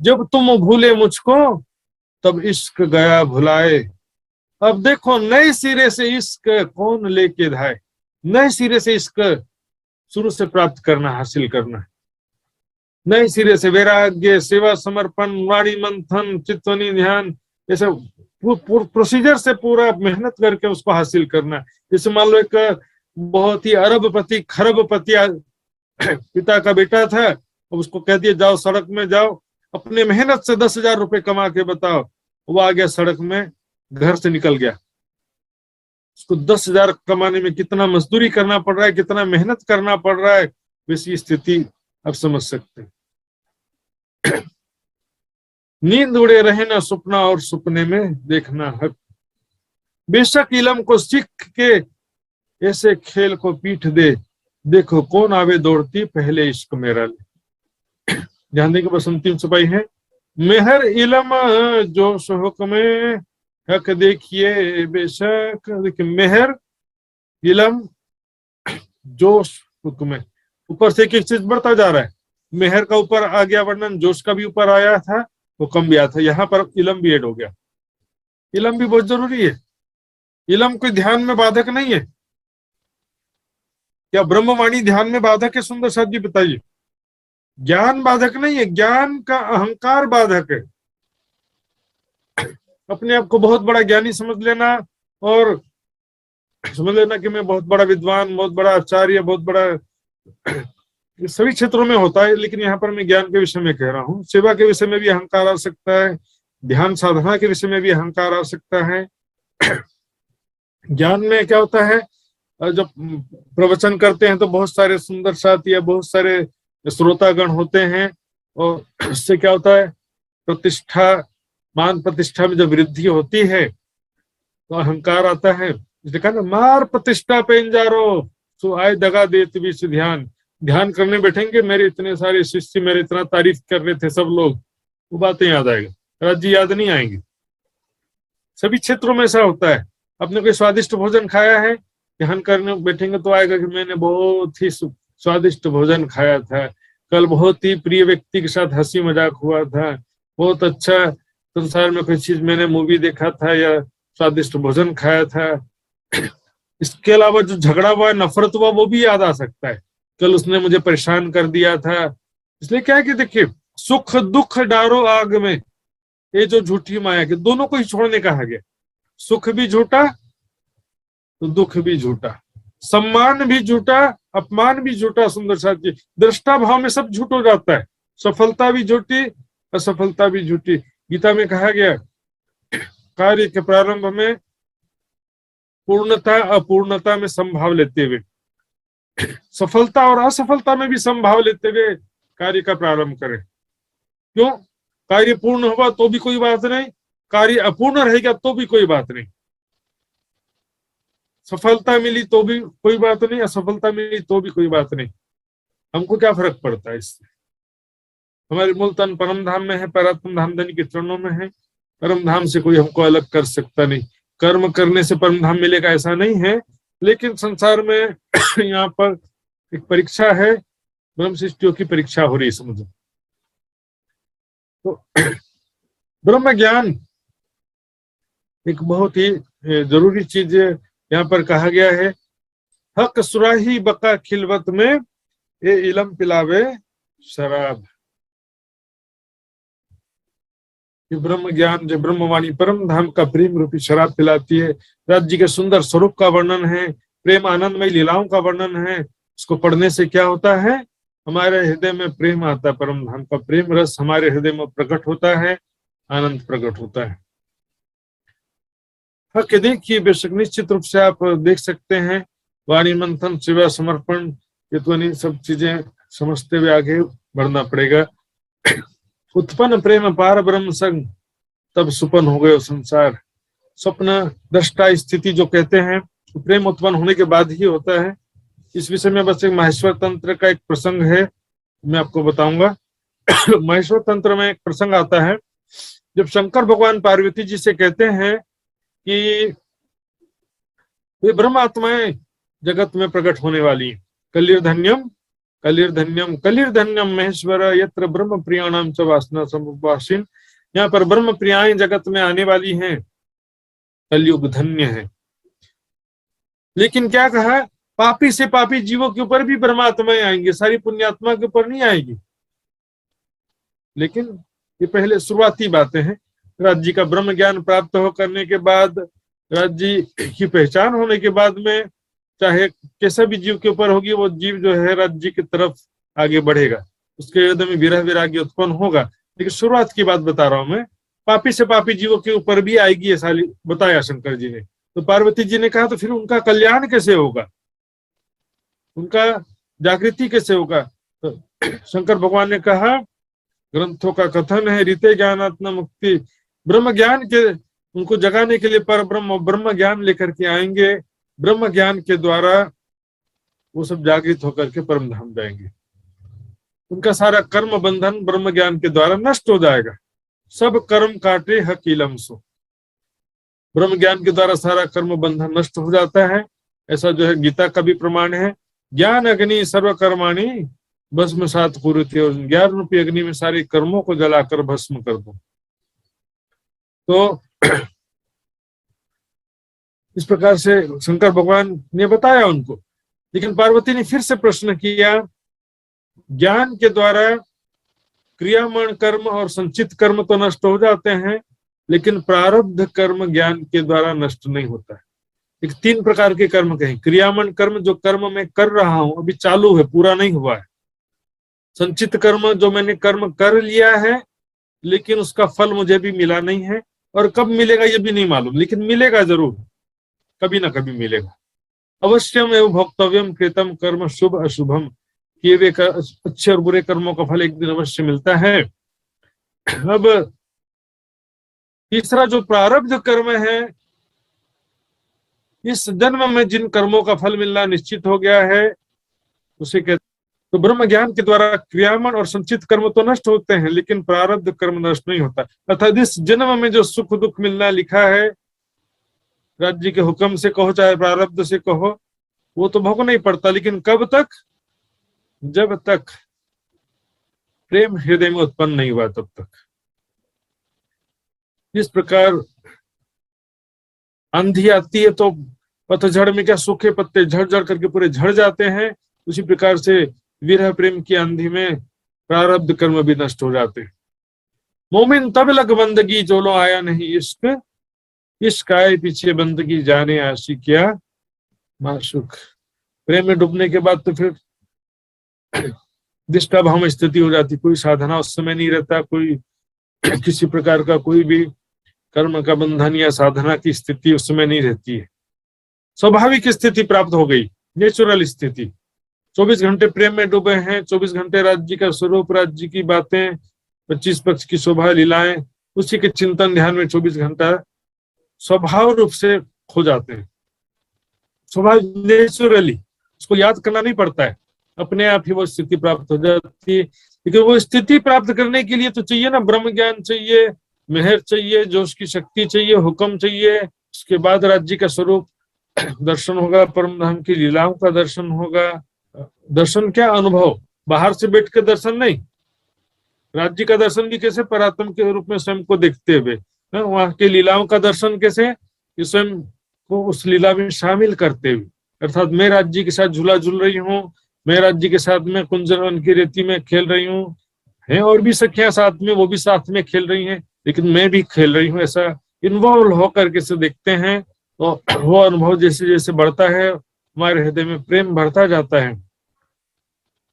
जब तुम भूले मुझको तब इश्क गया भुलाए। अब देखो, नए सिरे से इश्क कौन लेके धाए, नए सिरे से इश्क शुरू से प्राप्त करना, हासिल करना है, नए सिरे से वैराग्य, सेवा, समर्पण, वाणी मंथन, चित्तवनी ध्यान, ऐसे प्रोसीजर से पूरा मेहनत करके उसको हासिल करना। जैसे मान लो एक बहुत ही अरबपति खरबपति पिता का बेटा था, अब उसको कह दिया जाओ सड़क में जाओ, अपने मेहनत से 10,000 रुपए कमा के बताओ, वो आ गया सड़क में, घर से निकल गया। उसको 10,000 कमाने में कितना मजदूरी करना पड़ रहा है, कितना मेहनत करना पड़ रहा है, वैसी स्थिति आप समझ सकते हैं। नींद उड़े रहे ना सपना और सपने में देखना हक, बेशक इलम को सीख के ऐसे खेल को पीठ दे, देखो कौन आवे दौड़ती पहले इश्क मेरा ले। ध्यान देंगे, बस अंतिम सफाई है। मेहर इलम जोश हुक्म हक देखिए बेशक, देखिए मेहर इलम जोश हुक्म, ऊपर से एक एक चीज बढ़ता जा रहा है। मेहर का ऊपर आ गया वर्णन, जोश का भी ऊपर आया था, हुक्म भी आया था, यहाँ पर इलम भी ऐड हो गया। इलम भी बहुत जरूरी है। इलम कोई ध्यान में बाधक नहीं है। क्या ब्रह्मवाणी ध्यान में बाधक है? सुंदर साथ जी बताइए। ज्ञान बाधक नहीं है, ज्ञान का अहंकार बाधक है। अपने आप को बहुत बड़ा ज्ञानी समझ लेना और समझ लेना कि मैं बहुत बड़ा विद्वान, बहुत बड़ा आचार्य, बहुत बड़ा, सभी क्षेत्रों में होता है, लेकिन यहाँ पर मैं ज्ञान के विषय में कह रहा हूँ। सेवा के विषय में भी अहंकार आ सकता है, ध्यान साधना के विषय में भी अहंकार आ सकता है। ज्ञान में क्या होता है, जब प्रवचन करते हैं तो बहुत सारे सुंदर साथी या बहुत सारे श्रोतागण होते हैं, और इससे क्या होता है, प्रतिष्ठा, मान प्रतिष्ठा में जब वृद्धि होती है तो अहंकार आता है। इसलिए कहा ना, मार प्रतिष्ठा पेंजारो सो आए दगा देत बीच ध्यान। ध्यान करने बैठेंगे, मेरे इतने सारे शिष्य मेरे इतना तारीफ कर रहे थे सब लोग, वो बातें याद आएगा, राज्य याद नहीं आएंगे। सभी क्षेत्रों में ऐसा होता है। आपने कोई स्वादिष्ट भोजन खाया है, ध्यान करने बैठेंगे तो आएगा कि मैंने बहुत ही स्वादिष्ट भोजन खाया था, कल बहुत ही प्रिय व्यक्ति के साथ हंसी मजाक हुआ था, बहुत अच्छा संसार में कोई चीज मैंने मूवी देखा था या स्वादिष्ट भोजन खाया था। इसके अलावा जो झगड़ा हुआ, नफरत हुआ, वो भी याद आ सकता है, कल उसने मुझे परेशान कर दिया था। इसलिए क्या है कि देखिए, सुख दुख डारो आग में, ये जो झूठी माया के दोनों को ही छोड़ने कहा गया। सुख भी झूठा तो दुख भी झूठा, सम्मान भी झूठा, अपमान भी झूठा। सुंदर साथ जी, दृष्टा भाव में सब झूठ हो जाता है। सफलता भी झूठी, असफलता भी झूठी। गीता में कहा गया, कार्य के प्रारंभ में पूर्णता अपूर्णता में संभाव लेते हुए, सफलता और असफलता में भी संभाव लेते हुए कार्य का प्रारंभ करें। क्यों? कार्य पूर्ण हुआ तो भी कोई बात नहीं, कार्य अपूर्ण रहेगा तो भी कोई बात नहीं। सफलता मिली तो भी कोई बात नहीं, असफलता मिली तो भी कोई बात नहीं। हमको क्या फर्क पड़ता है इससे? हमारे मूल तन परम धाम में है, परात्म धाम धनी के चरणों में है। परम धाम से कोई हमको अलग कर सकता नहीं। कर्म करने से परम धाम मिलेगा ऐसा नहीं है, लेकिन संसार में यहाँ पर एक परीक्षा है, ब्रह्म सृष्टियों की परीक्षा हो रही है, समझो। तो ब्रह्म ज्ञान एक बहुत ही जरूरी चीज यहाँ पर कहा गया है। हक सुराही बका खिलवत में ये इलम पिलावे शराब। ये ब्रह्म ज्ञान, जो ब्रह्मवाणी परम धाम का प्रेम रूपी शराब पिलाती है। राज्य के सुंदर स्वरूप का वर्णन है, प्रेम आनंदमय लीलाओं का वर्णन है। इसको पढ़ने से क्या होता है, हमारे हृदय में प्रेम आता है, परम धाम का प्रेम रस हमारे हृदय में प्रकट होता है, आनंद प्रकट होता है। हक देखिए, बेशक निश्चित रूप से आप देख सकते हैं, वाणी मंथन, सेवा, समर्पण, ये तो सब चीजें समझते हुए आगे बढ़ना पड़ेगा। उत्पन्न प्रेम पार ब्रह्म संग, तब सुपन हो गए संसार। स्वप्न दृष्टा स्थिति जो कहते हैं, प्रेम उत्पन्न होने के बाद ही होता है। इस विषय में बस एक माहेश्वर तंत्र का एक प्रसंग है, मैं आपको बताऊंगा। माहेश्वर तंत्र में एक प्रसंग आता है, जब शंकर भगवान पार्वती जी से कहते हैं कि वे ब्रह्म आत्माएं जगत में प्रकट होने वाली, कलिर्धन्यम कलिर्धन्यम कलिर्धन्यम महेश्वर यत्र ब्रह्म प्रियाणाम च वासना समुपवासिन। यहाँ पर ब्रह्म प्रियाएं जगत में आने वाली हैं, कलयुग धन्य है। लेकिन क्या कहा, पापी से पापी जीवों के ऊपर भी ब्रह्मात्माएं आएंगे, सारी पुण्यात्मा के ऊपर नहीं आएगी। लेकिन ये पहले शुरुआती बातें हैं। राज्य का ब्रह्म ज्ञान प्राप्त हो करने के बाद, राज्य की पहचान होने के बाद में, चाहे कैसा भी जीव के ऊपर होगी, वो जीव जो है राज्य की तरफ आगे बढ़ेगा, उसके हृदय में विरह वैराग्य उत्पन्न होगा। लेकिन शुरुआत की बात बता रहा हूं मैं, पापी से पापी जीवों के ऊपर भी आएगी, ऐसा बताया शंकर जी ने। तो पार्वती जी ने कहा, तो फिर उनका कल्याण कैसे होगा, उनका जागृति कैसे होगा? तो शंकर भगवान ने कहा, ग्रंथों का कथन है, रीते ज्ञानात्म मुक्ति, ब्रह्म ज्ञान के उनको जगाने के लिए पर ब्रह्म ज्ञान लेकर के आएंगे। ब्रह्म ज्ञान के द्वारा वो सब जागृत होकर के परम धाम जाएंगे। उनका सारा कर्म बंधन ब्रह्म ज्ञान के द्वारा नष्ट हो जाएगा। सब कर्म काटे हकीलम सो, ब्रह्म ज्ञान के द्वारा सारा कर्म बंधन नष्ट हो जाता है। ऐसा जो है गीता का भी प्रमाण है, ज्ञान अग्नि सर्व कर्माणी भस्म सात कुरुते, और ज्ञान रूपी अग्नि में सारे कर्मों को जलाकर भस्म कर दो। तो इस प्रकार से शंकर भगवान ने बताया उनको। लेकिन पार्वती ने फिर से प्रश्न किया, ज्ञान के द्वारा क्रियामण कर्म और संचित कर्म तो नष्ट हो जाते हैं, लेकिन प्रारब्ध कर्म ज्ञान के द्वारा नष्ट नहीं होता है। एक 3 प्रकार के कर्म कहे, क्रियामण कर्म जो कर्म मैं कर रहा हूं अभी चालू है, पूरा नहीं हुआ है। संचित कर्म जो मैंने कर्म कर लिया है लेकिन उसका फल मुझे भी मिला नहीं है, और कब मिलेगा ये भी नहीं मालूम, लेकिन मिलेगा जरूर, कभी ना कभी मिलेगा। अवश्यम एवं भोक्तव्यम कृतम कर्म शुभ अशुभम, किए हुए अच्छे और बुरे कर्मों का फल एक दिन अवश्य मिलता है। अब तीसरा जो प्रारब्ध कर्म है, इस जन्म में जिन कर्मों का फल मिलना निश्चित हो गया है उसे कहते। तो ब्रह्म ज्ञान के द्वारा क्रियामण और संचित कर्म तो नष्ट होते हैं, लेकिन प्रारब्ध कर्म नष्ट नहीं होता। अर्थात इस जन्म में जो सुख दुख मिलना लिखा है, राज्य के हुक्म से कहो चाहे प्रारब्ध से कहो, वो तो भोगना ही पड़ता। लेकिन कब तक? जब तक प्रेम हृदय में उत्पन्न नहीं हुआ तब तक। इस प्रकार आंधी आती है तो पतझड़ में क्या सूखे पत्ते झड़ करके पूरे झड़ जाते हैं, उसी प्रकार से विरह प्रेम की आंधी में प्रारब्ध कर्म भी नष्ट हो जाते हैं। मोमिन तब लग बंदगी जो लो आया नहीं इश्क, इश्क आए पीछे बंदगी जाने आशिकिया माशुक। प्रेम में डूबने के बाद तो फिर दिष्टाभाव स्थिति हो जाती, कोई साधना उस समय नहीं रहता, कोई किसी प्रकार का कोई भी कर्म का बंधन या साधना की स्थिति उस समय नहीं रहती है। स्वाभाविक स्थिति प्राप्त हो गई, नेचुरल स्थिति। 24 घंटे प्रेम में डूबे हैं, 24 घंटे राज्य का स्वरूप, राज्य की बातें, 25 पक्ष की शोभा लीलाएं, उसी के चिंतन ध्यान में 24 घंटा स्वभाव रूप से खो जाते हैं। स्वभाव नेचुरली, उसको याद करना नहीं पड़ता है, अपने आप ही वो स्थिति प्राप्त हो जाती है। लेकिन वो स्थिति प्राप्त करने के लिए तो चाहिए ना, ब्रह्म ज्ञान चाहिए, मेहर चाहिए, जोश की शक्ति चाहिए, हुक्म चाहिए। उसके बाद राज्य का स्वरूप दर्शन होगा, परम धाम की लीलाओं का दर्शन होगा। दर्शन क्या? अनुभव, बाहर से बैठ के दर्शन नहीं। राज्य का दर्शन भी कैसे? परात्म के रूप में स्वयं को देखते हुए। वहां की लीलाओं का दर्शन कैसे? स्वयं को उस लीला में शामिल करते हुए। अर्थात मैं राज्य के साथ झूला झूल रही हूँ, मैं राज्य के साथ में कुंजवन की रेती में खेल रही हूँ, है और भी सखियां साथ में, वो भी साथ में खेल रही हैं, लेकिन मैं भी खेल रही हूँ। ऐसा इन्वॉल्व होकर के से देखते हैं, तो वो अनुभव जैसे जैसे बढ़ता है, हमारे हृदय में प्रेम बढ़ता जाता है।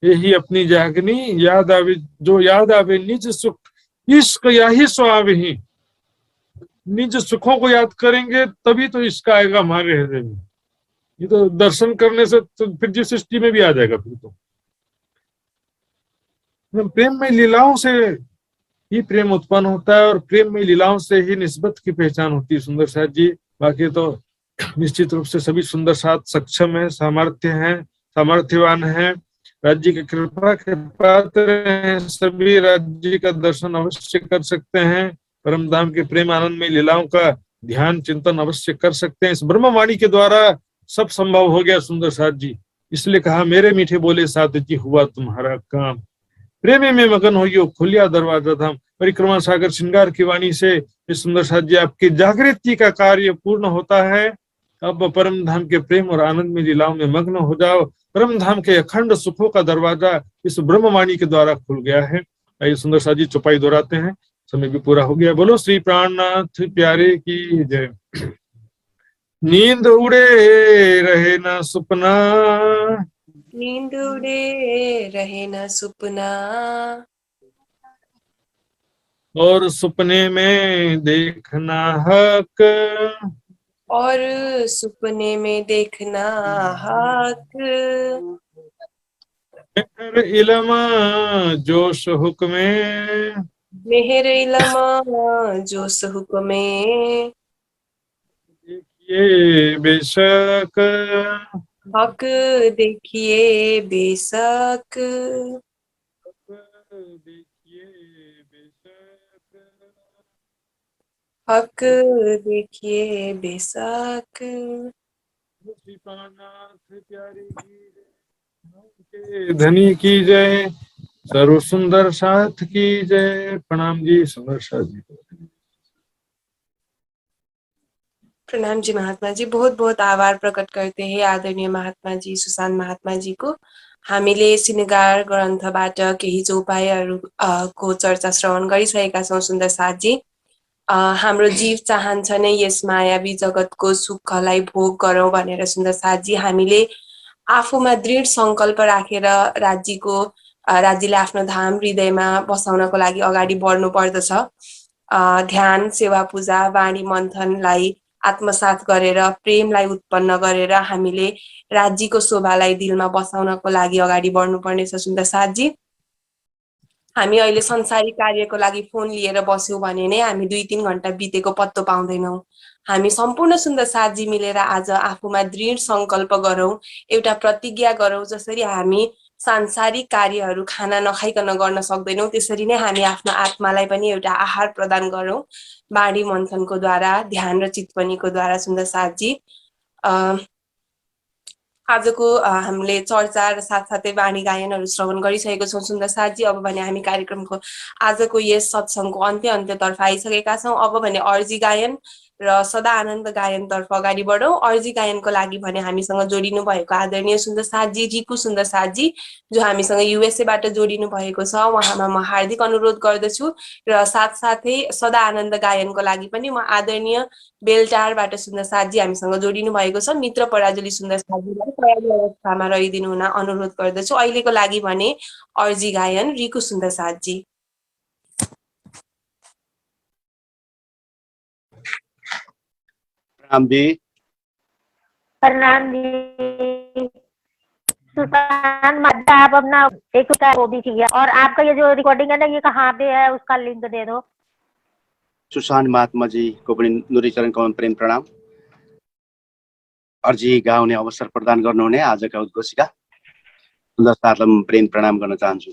यही अपनी जागनी याद आवे, जो याद आवे निज सुख, इश्क यही स्वावे ही। निज सुखों को याद करेंगे तभी तो इश्क आएगा हमारे हृदय में। ये तो दर्शन करने से तो फिर जिस सृष्टि में भी आ जाएगा। फिर तो प्रेम में लीलाओं से ही प्रेम उत्पन्न होता है, और प्रेम में लीलाओं से ही निस्बत की पहचान होती है। सुंदर साथ जी, बाकी तो निश्चित रूप से सभी सुंदर साथ सक्षम है, सामर्थ्य है, सामर्थ्यवान है, राज्य की कृपा के पात्र हैं, सभी राज्य का दर्शन अवश्य कर सकते हैं, परम धाम के प्रेम आनंद में लीलाओं का ध्यान चिंतन अवश्य कर सकते हैं। इस ब्रह्मवाणी के द्वारा सब संभव हो गया सुंदर साथ जी। इसलिए कहा, मेरे मीठे बोले साथ जी हुआ तुम्हारा काम, प्रेमे में मगन हो खुलिया दरवाजा धाम। परिक्रमा सागर श्रृंगार की वाणी से इस सुंदर साथ जी आपकी जागृति का कार्य पूर्ण होता है। अब परम धाम के प्रेम और आनंद में लीलाओं में मग्न हो जाओ। परम धाम के अखंड सुखों का दरवाजा इस ब्रह्मवाणी के द्वारा खुल गया है। आइए सुंदर साथ जी चौपाई दोहराते हैं, समय भी पूरा हो गया। बोलो श्री प्राणनाथ प्यारे की जय। नींद उड़े रहे ना सपना, नींद उड़े रहे न सुपना, और सपने में देखना हक, और सुपने में देखना हक। मेहर इलमा जोश हुक्मे, मेहर इलमा जोश हुक्मे, देखिए बेशक, हक देखिए बेशक, देखिए बेशक, हक देखिए बेशक। श्री प्राणनाथ प्यारे की धनी की जय, सर्व सुंदर साथ की जय। प्रणाम जी सुंदर साथ जी। प्रणाम जी महात्मा जी। बहुत बहुत आभार प्रकट करते हैं आदरणीय महात्मा जी, सुशान्त महात्मा जी को। हामीले श्रृङ्गार ग्रन्थबाट केही चौपाइहरू को चर्चा श्रवण गरिसकेका छौँ सुन्दर साथजी। हाम्रो जीव चाहन्छ नै यस मायावी जगतको सुखलाई भोग गरौँ भनेर सुन्दर साथजी। हामीले आफूमा दृढ सङ्कल्प राखेर राज्यले आफ्नो धाम हृदयमा बसाउनको लागि अगाडि बढ्नु पर्दछ। ध्यान, सेवा, पूजा, वाणी मन्थनलाई आत्मसात गरेर प्रेमलाई उत्पन्न गरेर हामीले राज्यको शोभालाई दिलमा बसाउनको लागि अगाडि बढ्नुपर्नेछ सुन्दर साथजी। हामी अहिले संसारिक कार्यको लागि फोन लिएर बस्यौँ भने नै हामी 2-3 घण्टा बितेको पत्तो पाउँदैनौँ। हामी सम्पूर्ण सुन्दर साथजी मिलेर आज आफूमा दृढ सङ्कल्प गरौँ, एउटा प्रतिज्ञा गरौँ। जसरी हामी सांसारिक कार्यहरू खाना नखाइकन गर्न सक्दैनौँ, त्यसरी नै हामी आफ्नो आत्मालाई पनि एउटा आहार प्रदान गरौँ वाणी मन्थनको द्वारा, ध्यान र चितवनीको द्वारा सुन्दर साथजी। आजको हामीले चर्चा र साथसाथै वाणी गायनहरू श्रवण गरिसकेको छौँ सुन्दर साथजी। अब भने हामी कार्यक्रमको आजको यस सत्सङ्गको अन्त्यतर्फ आइसकेका छौँ। अब भने अर्जी गायन र सदा आनन्द गायनतर्फ अगाडि बढौँ। अर्जी गायनको लागि भने हामीसँग जोडिनु भएको आदरणीय सुन्दर साथजी रिकु सुन्दर साथजी, जो हामीसँग युएसएबाट जोडिनु भएको छ, उहाँमा म हार्दिक अनुरोध गर्दछु। र साथसाथै सदा आनन्द गायनको लागि पनि म आदरणीय बेलटारबाट सुन्दर साथजी हामीसँग जोडिनु भएको छ, मित्र पराजुली सुन्दर साथजीलाई तयारी अवस्थामा रहिदिनु हुन अनुरोध गर्दछु। अहिलेको लागि भने अर्जी गायन रिकु सुन्दर साथजी। प्रणाम जी। प्रणाम जी। सुशांत माता, आप अपना एक वो भी किया, और आपका ये जो रिकॉर्डिंग है ना, ये कहाँ पे है, उसका लिंक दे दो। सुशान्त महात्मा जी को पनि नुरी चरण कमल प्रेम प्रणाम। अर्जी गाउने अवसर प्रदान गर्नुहुने आजका उद्घोषिका सुन्दर साथलाई म प्रेम प्रणाम गर्न चाहन्छु।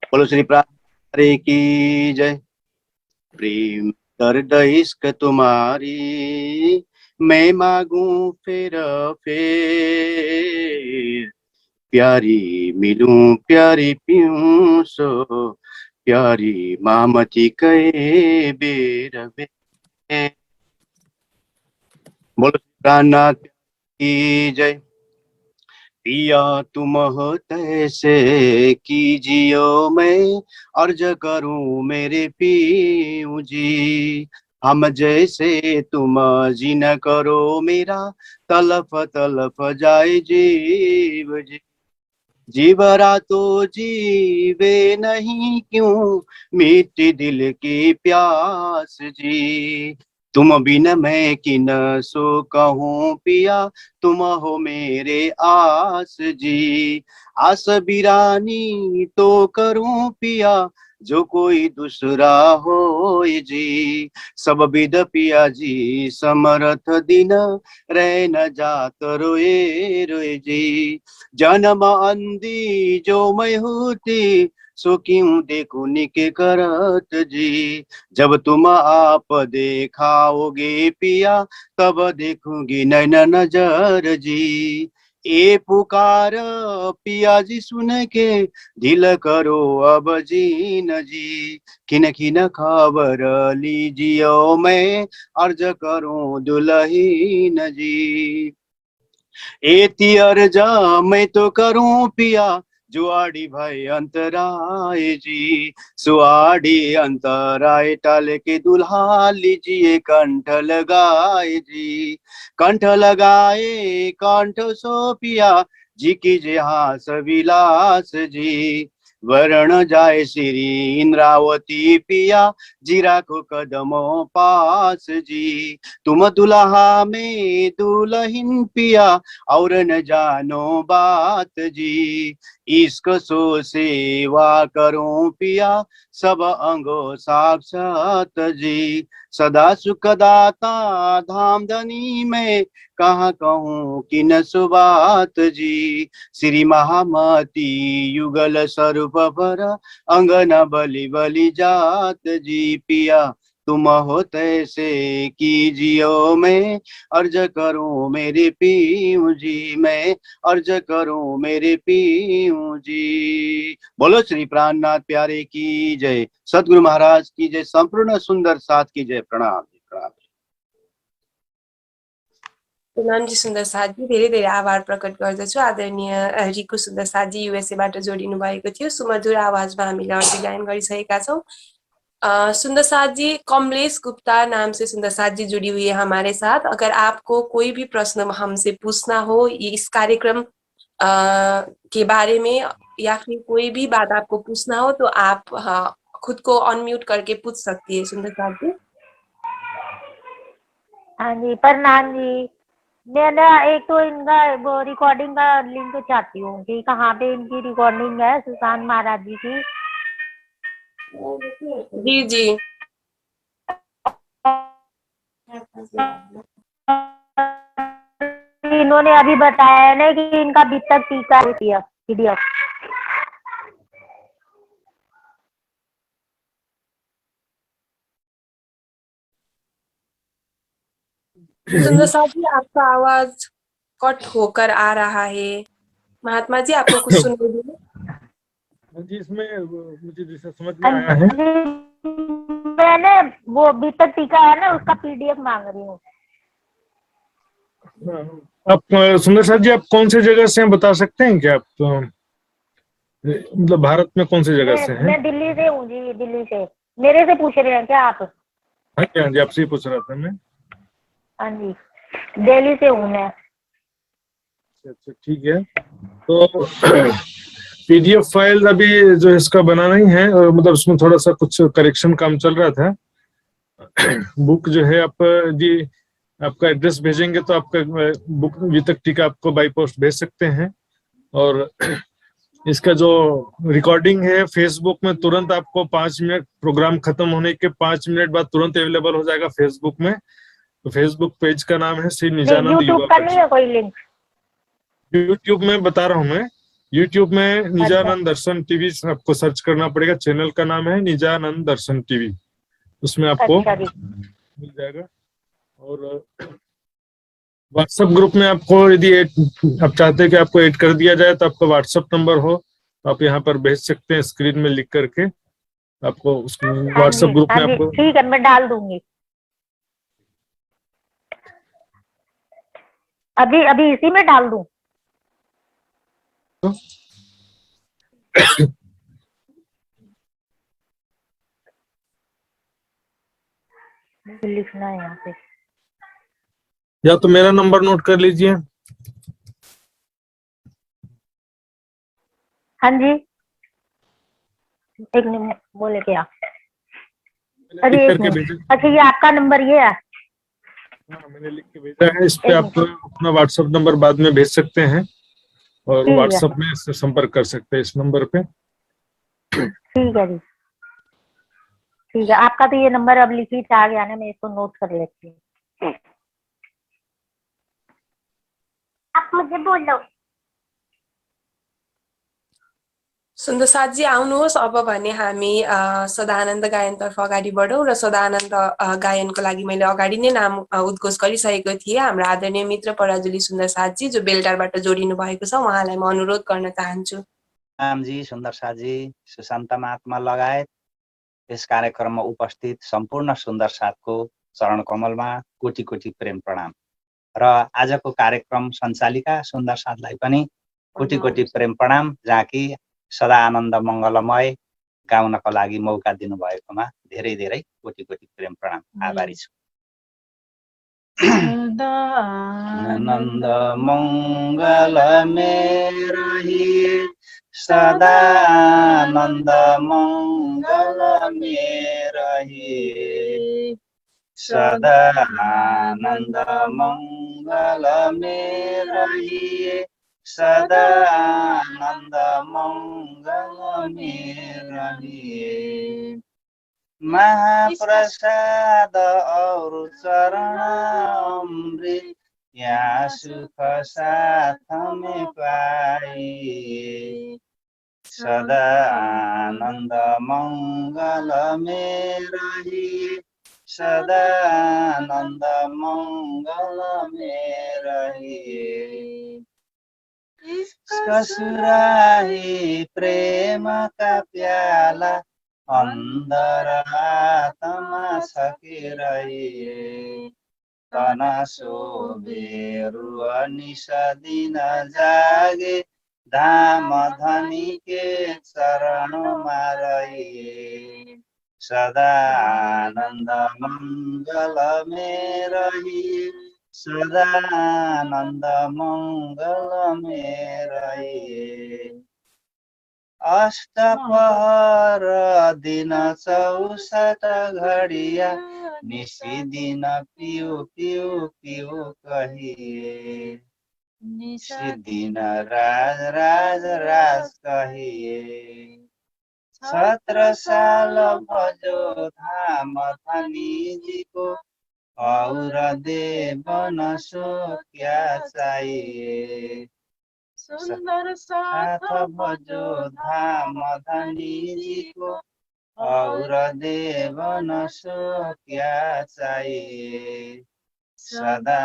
बोलो श्री प्राण की जय। प्रेम दर्द इश्क तुम्हारी मैं मांगू फिर प्यारी मिलूं प्यारी पीऊं सो प्यारी मामती कहे बेर बे। बोलो प्राणनाथ की जय। पिया तुम हो तैसे कीजियो मैं अर्ज करूं मेरे पीऊ जी। हम जैसे तुम जी न करो मेरा तलफ तलफ जाए जीव जी। जीवरा तो जीवे नहीं क्यों मिट्टी दिल की प्यास जी। तुम बिन मैं किन सो कहूँ पिया तुम हो मेरे आस जी। आस बिरानी तो करूँ पिया जो कोई दूसरा हो जी। सब विद पिया जी समर्थ दिन रह न जात रोए रोए जी। जन्म अंधी जो मैं होती सो क्यों देखूं निके करत जी। जब तुम आप देखाओगे पिया तब देखूंगी नैन नजर जी। ए पुकार पिया जी सुन के दिल करो अब जीन जी। खिन खिन खबर लीजियो मैं अर्ज करूं दुल्हीन जी। एती अर्ज मैं तो करूं पिया जुआड़ी भाई अंतराय जी। सुआड़ी अंतराय टाल के दुल्हा लीजिए कंठ लगाए जी। कंठ लगाए कंठ सो पिया जी कीजिए हास विलास जी। वर्ण जाए श्री इंद्रावती पिया जीरा को कदमों पास जी। तुम दुल्हा में दुल्हन पिया और न जानो बात जी। इश्क सो सेवा करूं पिया सब अंगो साक्षात जी। सदा सुख दाता धाम धनी में कहाँ कहूँ किन सुबात जी। श्री महामती युगल स्वरूप भर अंगन बलि बलि जात जी। पिया तुम हो तैसे कीजियो मैं अर्ज करूं मेरे पीऊ जी। मैं अर्ज करूं मेरे पीऊ जी। बोलो श्री प्राणनाथ प्यारे की जय। सदगुरु महाराज की जय। संपूर्ण सुंदर साथ की जय। प्रणाम प्रणाम। पुनमजी सुन्दर साथजी धेरै धेरै आभार प्रकट गर्दछु। आदरणीय रिकु सुन्दर साथजी युएसएबाट जोडिनु भएको थियो। सुमधुर आवाजमा हामीले अघि गायन गरिसकेका छौँ। सुंदर साथ जी, कमलेश गुप्ता नाम से सुंदर साथ जी जुड़ी हुई है हमारे साथ। अगर आपको कोई भी प्रश्न हमसे पूछना हो इस कार्यक्रम के बारे में या फिर कोई भी बात आपको पूछना हो तो आप खुद को अनम्यूट करके पूछ सकती है सुंदर साथ जी। हाँ जी, प्रणाम जी। मैं ना एक तो इनका वो रिकॉर्डिंग का लिंक चाहती हूँ कि कहाँ पे इनकी रिकॉर्डिंग है सुशांत महाराज जी की। जी जी इन्होंने अभी बताया है ना कि इनका बीतक टीका पीडीएफ। सुंदर साथ जी, आपका आवाज कट होकर आ रहा है। महात्मा जी, आपको कुछ सुनाई दिया? जी, इसमें मुझे जैसा समझ में आया है, मैंने वो बीतक टीका है ना उसका पीडीएफ मांग रही हूँ। आप सुंदर साथ जी, आप कौन सी जगह से हैं बता सकते हैं क्या? आप मतलब भारत में कौन सी जगह से हैं? मैं दिल्ली से हूँ जी, दिल्ली से। मेरे से पूछ रहे हैं क्या आप? हाँ जी, हाँ जी, आपसे ही पूछ रहा था मैं। हाँ जी, दिल्ली से हूँ मैं। अच्छा, ठीक है। तो पीडीएफ फाइल अभी जो इसका बना नहीं है, मतलब उसमें थोड़ा सा कुछ करेक्शन काम चल रहा था। बुक जो है आप जी, आपका एड्रेस भेजेंगे तो आपका बुक बीतक टीका आपको बाई पोस्ट भेज सकते हैं। और इसका जो रिकॉर्डिंग है फेसबुक में तुरंत आपको 5 मिनट, प्रोग्राम खत्म होने के 5 मिनट बाद तुरंत अवेलेबल हो जाएगा फेसबुक में। तो फेसबुक पेज का नाम है श्री निजानंद यूट्यूब युवा का नहीं है कोई लिंक? यूट्यूब में बता रहा हूँ मैं। यूट्यूब में निजानंद दर्शन टीवी आपको सर्च करना पड़ेगा। चैनल का नाम है निजानंद दर्शन टीवी, उसमें आपको मिल जाएगा। और व्हाट्सएप ग्रुप में आपको यदि आप चाहते हैं कि आपको ऐड कर दिया जाए तो आपका व्हाट्सएप नंबर हो तो आप यहाँ पर भेज सकते हैं, स्क्रीन में लिख करके आपको उस व्हाट्सएप ग्रुप में आपको। ठीक है, मैं डाल दूंगी। अभी अभी इसी में डाल दूं? लिखना है यहाँ पे। या तो मेरा नंबर नोट कर लीजिए। हाँ जी, एक मिनट बोले क्या? अरे एक मिनट। अच्छा, ये आपका नंबर ये है? हाँ, मैंने लिख के भेजा है। इस पे आप अपना व्हाट्सएप नंबर बाद में भेज सकते हैं और व्हाट्सएप में इससे संपर्क कर सकते हैं इस नंबर पे। ठीक है जी, ठीक है। आपका तो ये नंबर अब लिखी आ गया ना, मैं इसको नोट कर लेती हूँ। आप मुझे बोलो। सुन्दर साथजी, आउनुहोस् अब भने हामी सदानन्द गायनतर्फ अगाडि बढौँ। र सदानन्द गायनको लागि मैले अगाडि नै नाम उद्घोष गरिसकेको थिएँ। हाम्रा आदरणीय मित्र पराजुली सुन्दर साथजी जो बेलटारबाट जोडिनु भएको छ, उहाँलाई म अनुरोध गर्न चाहन्छु। रामजी, सुन्दर साथजी, सुशान्त महात्मा लगायत यस कार्यक्रममा उपस्थित सम्पूर्ण सुन्दर साथको चरण कमलमा कोटि कोटि प्रेम प्रणाम। र आजको कार्यक्रम सञ्चालिका सुन्दर साथलाई पनि कोटि कोटि प्रेम प्रणाम, जहाँ कि सदा आनन्द मङ्गलमय गाउनको लागि मौका दिनुभएकोमा धेरै धेरै कोटि कोटि प्रेम प्रणाम, आभारी छु। आनन्द मङ्गलमय रहिए, सदा आनन्द मङ्गलमय रहिए, सदा आनन्द मङ्गलमय रहिए, सदा आनन्द मङ्गलमय रहिए। महाप्रसाद और चरण अमृत, यहाँ सुख साथ में पाइए, सदा आनन्द मंगल में रहिए, सदा आनन्द मंगल में रहिए। ससुराही प्रेम का प्याला अंदर आत्मा सके रहिए, तन शोभे रुह निश दिन जागे धाम धनी के चरणमा रहिए सदा आनन्द मङ्गल में रहिए सदा आनन्द मङ्गल में रहिए अष्टपहर दिन 64 घडिया निसी दिन पिउ पिउ पिउ कहिए निसी दिन राज राज राज कहिए 17 साल भजो धाम धनीजीको और देवन सो क्या चाहिए सुंदर साथ भजो धाम धनीजीको और देवन सो क्या चाहिए सदा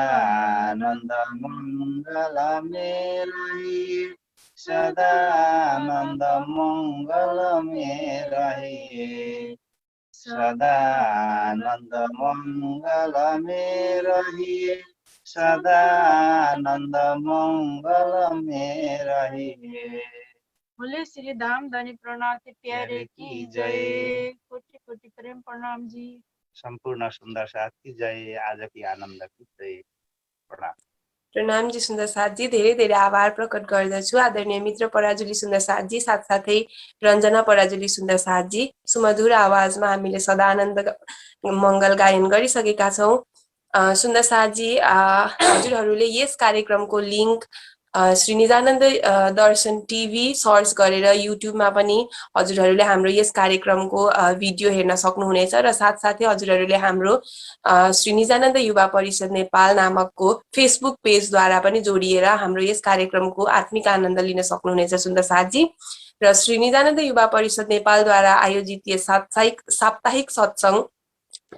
आनंद मंगल में रहिए सदा आनंद मंगल में रहिए सदा आनंद मंगल में रहिए सदा आनंद मंगल में रहिए बोले श्री धाम धनी प्रणाम प्यारे की जय कोटि कोटि प्रेम प्रणाम जी संपूर्ण सुंदर साथ की जय आज की आनंद की जय प्रणाम प्रणाम जी सुन्दर साथजी धेरै धेरै आभार प्रकट गर्दछु आदरणीय मित्र पराजुली सुन्दर साथजी साथसाथै रञ्जना पराजुली सुन्दर साथजी सुमधुर आवाजमा हामीले सदानन्द मङ्गल गायन गरिसकेका छौं सुन्दर साथजी हजुरहरूले यस कार्यक्रमको लिंक श्री निजानन्द दर्शन टिभी सर्च गरेर युट्युबमा पनि हजुरहरूले हाम्रो यस कार्यक्रमको भिडियो हेर्न सक्नुहुनेछ र साथसाथै हजुरहरूले हाम्रो श्री निजानन्द युवा परिषद नेपाल नामकको फेसबुक पेजद्वारा पनि जोडिएर हाम्रो यस कार्यक्रमको आत्मिक आनन्द लिन सक्नुहुनेछ सुन्दर साथजी र श्री निजानन्द युवा परिषद नेपालद्वारा आयोजित यस साप्ताहिक सत्संग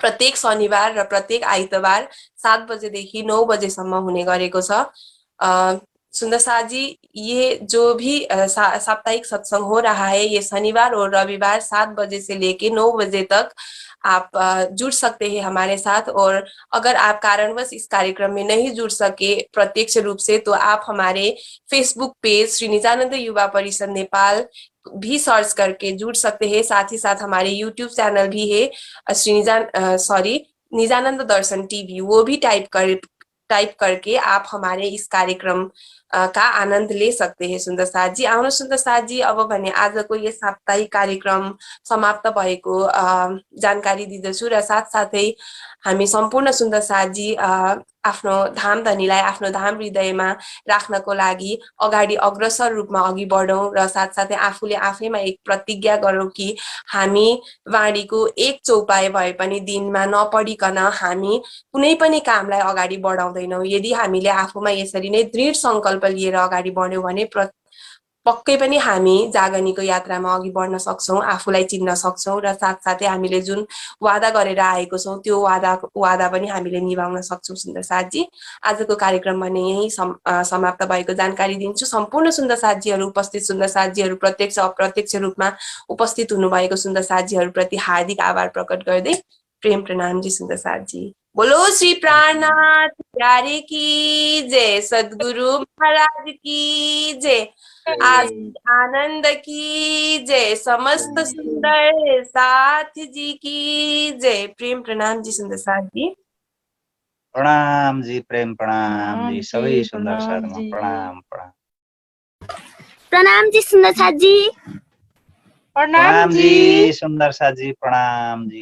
प्रत्येक शनिबार र प्रत्येक आइतबार 7 बजेदेखि 9 बजेसम्म हुने गरेको छ सुन्दर साथजी ये जो भी साप्ताहिक सत्संग हो रहा है ये शनिवार और रविवार 7 बजे से लेके 9 बजे तक आप जुड़ सकते हैं हमारे साथ और अगर आप कारणवश इस कार्यक्रम में नहीं जुड़ सके प्रत्यक्ष रूप से तो आप हमारे फेसबुक पेज श्री निजानन्द युवा परिषद नेपाल भी सर्च करके जुड़ सकते हैं साथ ही साथ हमारे यूट्यूब चैनल भी है श्री निजानन्द दर्शन टीवी वो भी टाइप करके आप हमारे इस कार्यक्रम का आनन्द ले सकते हैं सुन्दर साथजी आउनु सुन्दर साथजी अब भने आजको यस साप्ताहिक कार्यक्रम समाप्त भएको जानकारी दिदछु र साथसाथै हामी सम्पूर्ण सुन्दर साथजी आफ्नो धाम धनीलाई आफ्नो धाम हृदयमा राख्नको लागि अगाडि अग्रसर रूपमा अघि बढौं र साथसाथै आफूले आफैमा एक प्रतिज्ञा गरौं कि हामी वाणीको एक चौपाई भए पनि दिनमा नपढिकन हामी कुनै पनि कामलाई अगाडि बढाउँदैनौं यदि हामीले आफूमा यसरी नै दृढ संकल्प लिएर अगाडि बढ्यौं भने पक्कै पनि हामी जागनीको यात्रामा अघि बढ्न सक्छौं आफूलाई चिन्न सक्छौं र साथसाथै हामीले जुन वादा गरेर आएको छौं त्यो वादा पनि हामीले निभाउन सक्छौं सुन्दर साथजी आजको कार्यक्रम भने यही समाप्त भएको जानकारी दिन्छु सम्पूर्ण सुन्दर साथजीहरू उपस्थित सुन्दर साथजीहरू प्रत्यक्ष अप्रत्यक्ष रूपमा उपस्थित हुनुभएको सुन्दर साथजीहरू प्रति हार्दिक आभार प्रकट गर्दै प्रेम प्रणाम जी सुन्दर साथजी बोलो श्री प्राणनाथ प्यारे की जय सद्गुरु महाराज की जय आज आनंद की जय समस्त सुंदर साथ जी की जय प्रेम प्रणाम जी सुन्दर साथजी प्रणाम जी प्रेम प्रणाम जी सबै सुन्दर साथमा प्रणाम प्रणाम जी सुन्दर साथजी प्रणाम जी सुन्दर साथजी प्रणाम जी